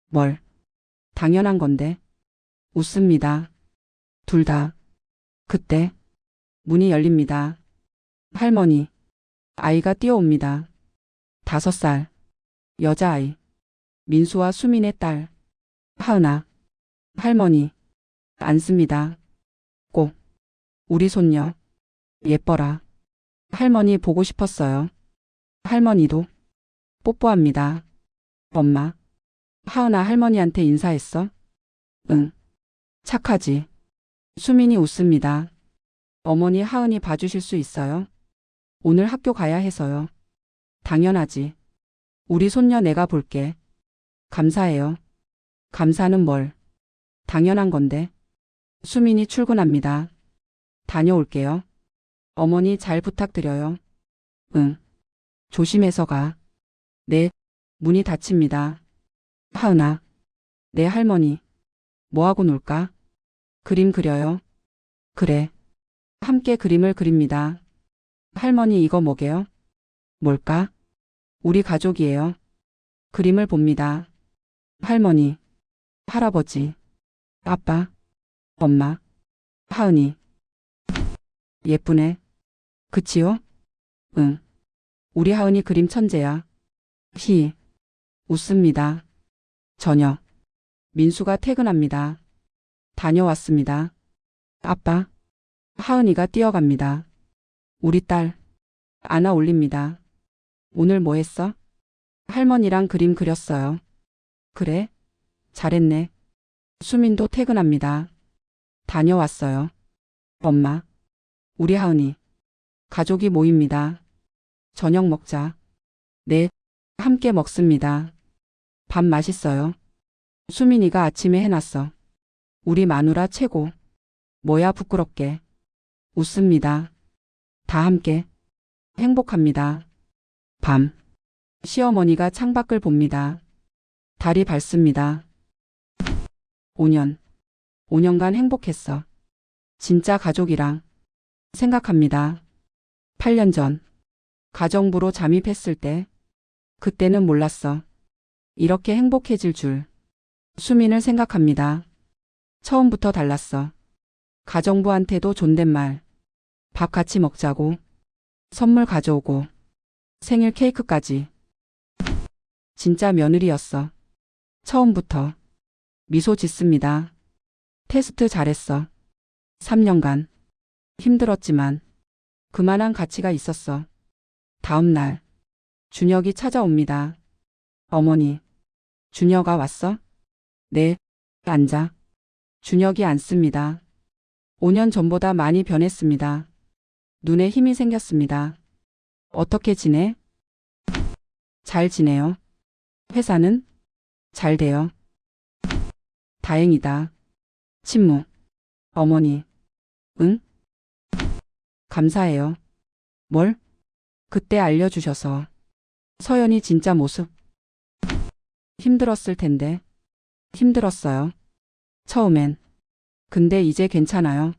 Speaker 1: 뭘. 당연한 건데. 웃습니다. 둘 다. 그때 문이 열립니다. 할머니. 아이가 뛰어옵니다. 5살. 여자아이. 민수와 수민의 딸. 하은아. 할머니. 앉습니다. 꼭. 우리 손녀. 예뻐라. 할머니 보고 싶었어요. 할머니도. 뽀뽀합니다. 엄마. 하은아 할머니한테 인사했어? 응. 착하지. 수민이 웃습니다. 어머니 하은이 봐주실 수 있어요? 오늘 학교 가야 해서요. 당연하지. 우리 손녀 내가 볼게. 감사해요. 감사는 뭘. 당연한 건데. 수민이 출근합니다. 다녀올게요. 어머니 잘 부탁드려요. 응. 조심해서 가. 네. 문이 닫힙니다. 하은아. 네 할머니. 뭐하고 놀까? 그림 그려요. 그래. 함께 그림을 그립니다. 할머니 이거 뭐게요? 뭘까? 우리 가족이에요. 그림을 봅니다. 할머니. 할아버지. 아빠. 엄마. 하은이. 예쁘네. 그치요? 응. 우리 하은이 그림 천재야. 히. 웃습니다. 저녁. 민수가 퇴근합니다. 다녀왔습니다. 아빠. 하은이가 뛰어갑니다. 우리 딸. 안아 올립니다. 오늘 뭐 했어? 할머니랑 그림 그렸어요. 그래? 잘했네. 수민도 퇴근합니다. 다녀왔어요. 엄마. 우리 하은이. 가족이 모입니다. 저녁 먹자. 네. 함께 먹습니다. 밥 맛있어요. 수민이가 아침에 해놨어. 우리 마누라 최고. 뭐야 부끄럽게. 웃습니다. 다 함께. 행복합니다. 밤. 시어머니가 창밖을 봅니다. 달이 밝습니다. 5년. 5년간 행복했어. 진짜 가족이랑. 생각합니다. 8년 전. 가정부로 잠입했을 때. 그때는 몰랐어. 이렇게 행복해질 줄. 수민을 생각합니다. 처음부터 달랐어. 가정부한테도 존댓말. 밥 같이 먹자고. 선물 가져오고. 생일 케이크까지. 진짜 며느리였어. 처음부터. 미소 짓습니다. 테스트 잘했어. 3년간. 힘들었지만 그만한 가치가 있었어. 다음 날. 준혁이 찾아옵니다. 어머니. 준혁아 왔어? 네. 앉아. 준혁이 앉습니다. 5년 전보다 많이 변했습니다. 눈에 힘이 생겼습니다. 어떻게 지내? 잘 지내요. 회사는? 잘 돼요. 다행이다. 친무. 어머니. 응? 감사해요. 뭘? 그때 알려주셔서. 서연이 진짜 모습. 힘들었을 텐데. 힘들었어요. 처음엔. 근데 이제 괜찮아요.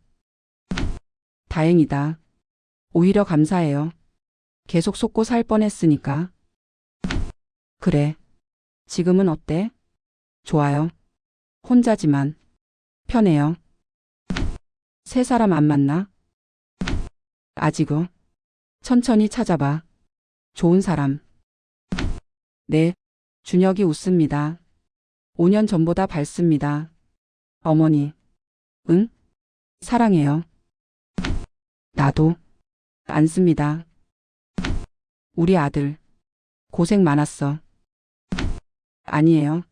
Speaker 1: 다행이다. 오히려 감사해요. 계속 속고 살 뻔했으니까. 그래. 지금은 어때? 좋아요. 혼자지만. 편해요. 새 사람 안 만나? 아직은. 천천히 찾아봐. 좋은 사람. 네. 준혁이 웃습니다. 5년 전보다 밝습니다. 어머니. 응? 사랑해요. 나도. 안 씁니다. 우리 아들. 고생 많았어. 아니에요.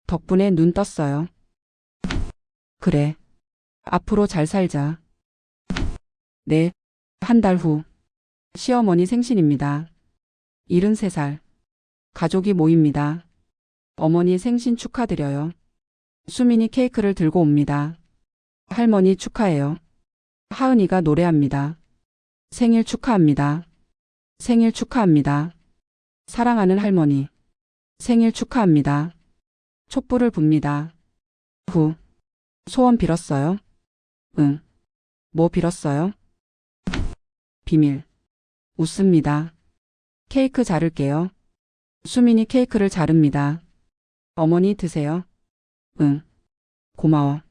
Speaker 1: 덕분에 눈 떴어요. 그래. 앞으로 잘 살자. 네. 한 달 후. 시어머니 생신입니다. 73살. 가족이 모입니다. 어머니 생신 축하드려요. 수민이 케이크를 들고 옵니다. 할머니 축하해요. 하은이가 노래합니다. 생일 축하합니다. 생일 축하합니다. 사랑하는 할머니. 생일 축하합니다. 촛불을 붑니다. 후. 소원 빌었어요? 응. 뭐 빌었어요? 비밀. 웃습니다. 케이크 자를게요. 수민이 케이크를 자릅니다. 어머니 드세요. 응. 고마워.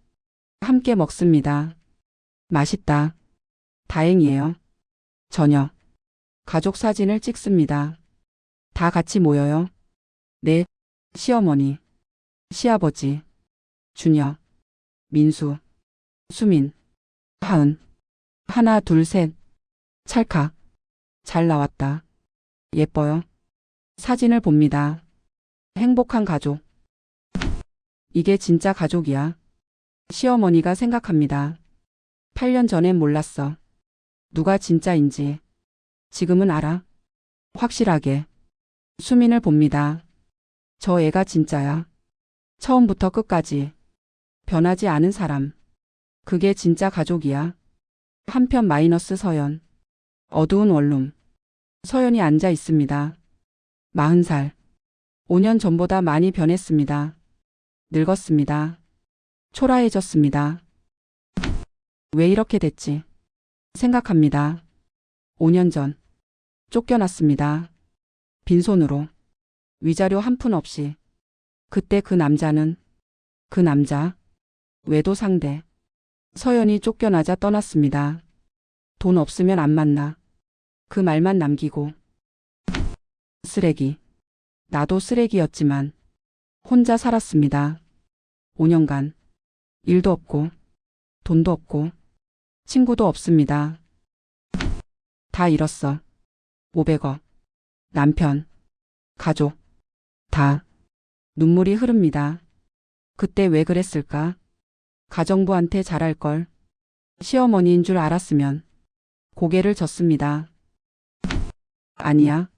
Speaker 1: 함께 먹습니다. 맛있다. 다행이에요. 저녁. 가족 사진을 찍습니다. 다 같이 모여요. 네. 시어머니. 시아버지. 준혁. 민수. 수민. 하은. 하나, 둘, 셋. 찰칵. 잘 나왔다. 예뻐요. 사진을 봅니다. 행복한 가족. 이게 진짜 가족이야. 시어머니가 생각합니다. 8년 전엔 몰랐어. 누가 진짜인지. 지금은 알아. 확실하게. 수민을 봅니다. 저 애가 진짜야. 처음부터 끝까지. 변하지 않은 사람. 그게 진짜 가족이야. 한편 마이너스 서연. 어두운 원룸. 서연이 앉아 있습니다. 40살. 5년 전보다 많이 변했습니다. 늙었습니다. 초라해졌습니다. 왜 이렇게 됐지? 생각합니다. 5년 전. 쫓겨났습니다. 빈손으로. 위자료 한 푼 없이. 그때 그 남자는 그 남자. 외도 상대. 서연이 쫓겨나자 떠났습니다. 돈 없으면 안 만나. 그 말만 남기고. 쓰레기. 나도 쓰레기였지만 혼자 살았습니다. 5년간. 일도 없고 돈도 없고 친구도 없습니다. 다 잃었어. 500억. 남편. 가족. 다. 눈물이 흐릅니다. 그때 왜 그랬을까? 가정부한테 잘할 걸. 시어머니인 줄 알았으면. 고개를 젓습니다. 아니야.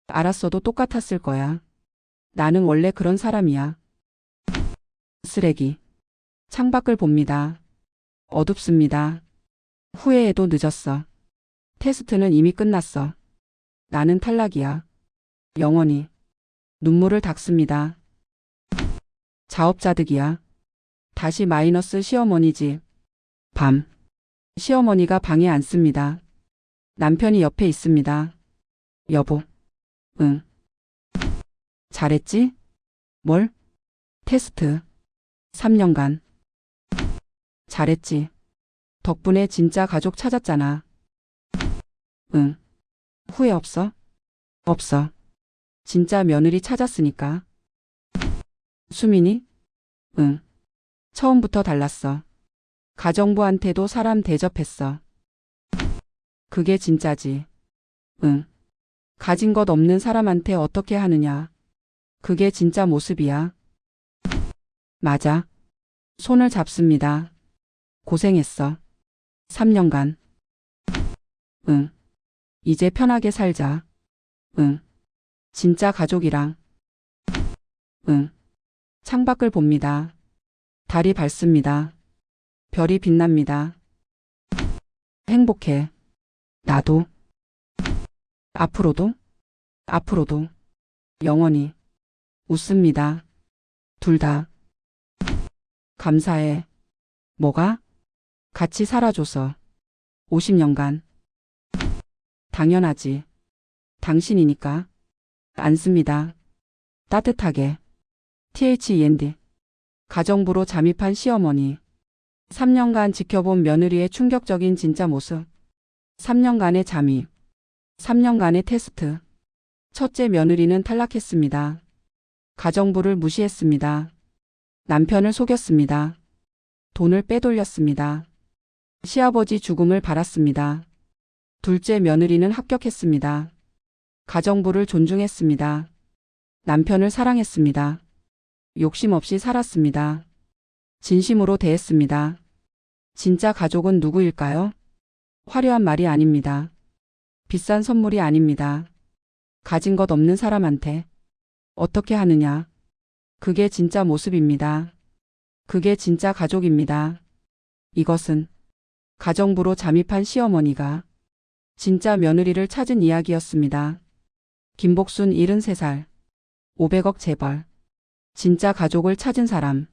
Speaker 1: 알았어도 똑같았을 거야. 나는 원래 그런 사람이야. 쓰레기. 창밖을 봅니다. 어둡습니다. 후회해도 늦었어. 테스트는 이미 끝났어. 나는 탈락이야. 영원히. 눈물을 닦습니다. 자업자득이야. 다시 마이너스 시어머니 집. 밤. 시어머니가 방에 앉습니다. 남편이 옆에 있습니다. 여보. 응. 잘했지? 뭘? 테스트. 3년간. 잘했지. 덕분에 진짜 가족 찾았잖아. 응. 후회 없어? 없어. 진짜 며느리 찾았으니까. 수민이? 응. 처음부터 달랐어. 가정부한테도 사람 대접했어. 그게 진짜지. 응. 가진 것 없는 사람한테 어떻게 하느냐. 그게 진짜 모습이야. 맞아. 손을 잡습니다. 고생했어. 3년간. 응. 이제 편하게 살자. 응. 진짜 가족이랑. 응. 창밖을 봅니다. 달이 밝습니다. 별이 빛납니다. 행복해. 나도. 앞으로도, 앞으로도, 영원히. 웃습니다. 둘 다. 감사해. 뭐가? 같이 살아줘서. 50년간. 당연하지. 당신이니까. 않습니다. 따뜻하게. THEND. 가정부로 잠입한 시어머니. 3년간 지켜본 며느리의 충격적인 진짜 모습. 3년간의 잠입. 3년간의 테스트. 첫째 며느리는 탈락했습니다. 가정부를 무시했습니다. 남편을 속였습니다. 돈을 빼돌렸습니다. 시아버지 죽음을 바랐습니다. 둘째 며느리는 합격했습니다. 가정부를 존중했습니다. 남편을 사랑했습니다. 욕심 없이 살았습니다. 진심으로 대했습니다. 진짜 가족은 누구일까요? 화려한 말이 아닙니다. 비싼 선물이 아닙니다. 가진 것 없는 사람한테 어떻게 하느냐. 그게 진짜 모습입니다. 그게 진짜 가족입니다. 이것은 가정부로 잠입한 시어머니가 진짜 며느리를 찾은 이야기였습니다. 김복순 73살. 500억 재벌. 진짜 가족을 찾은 사람.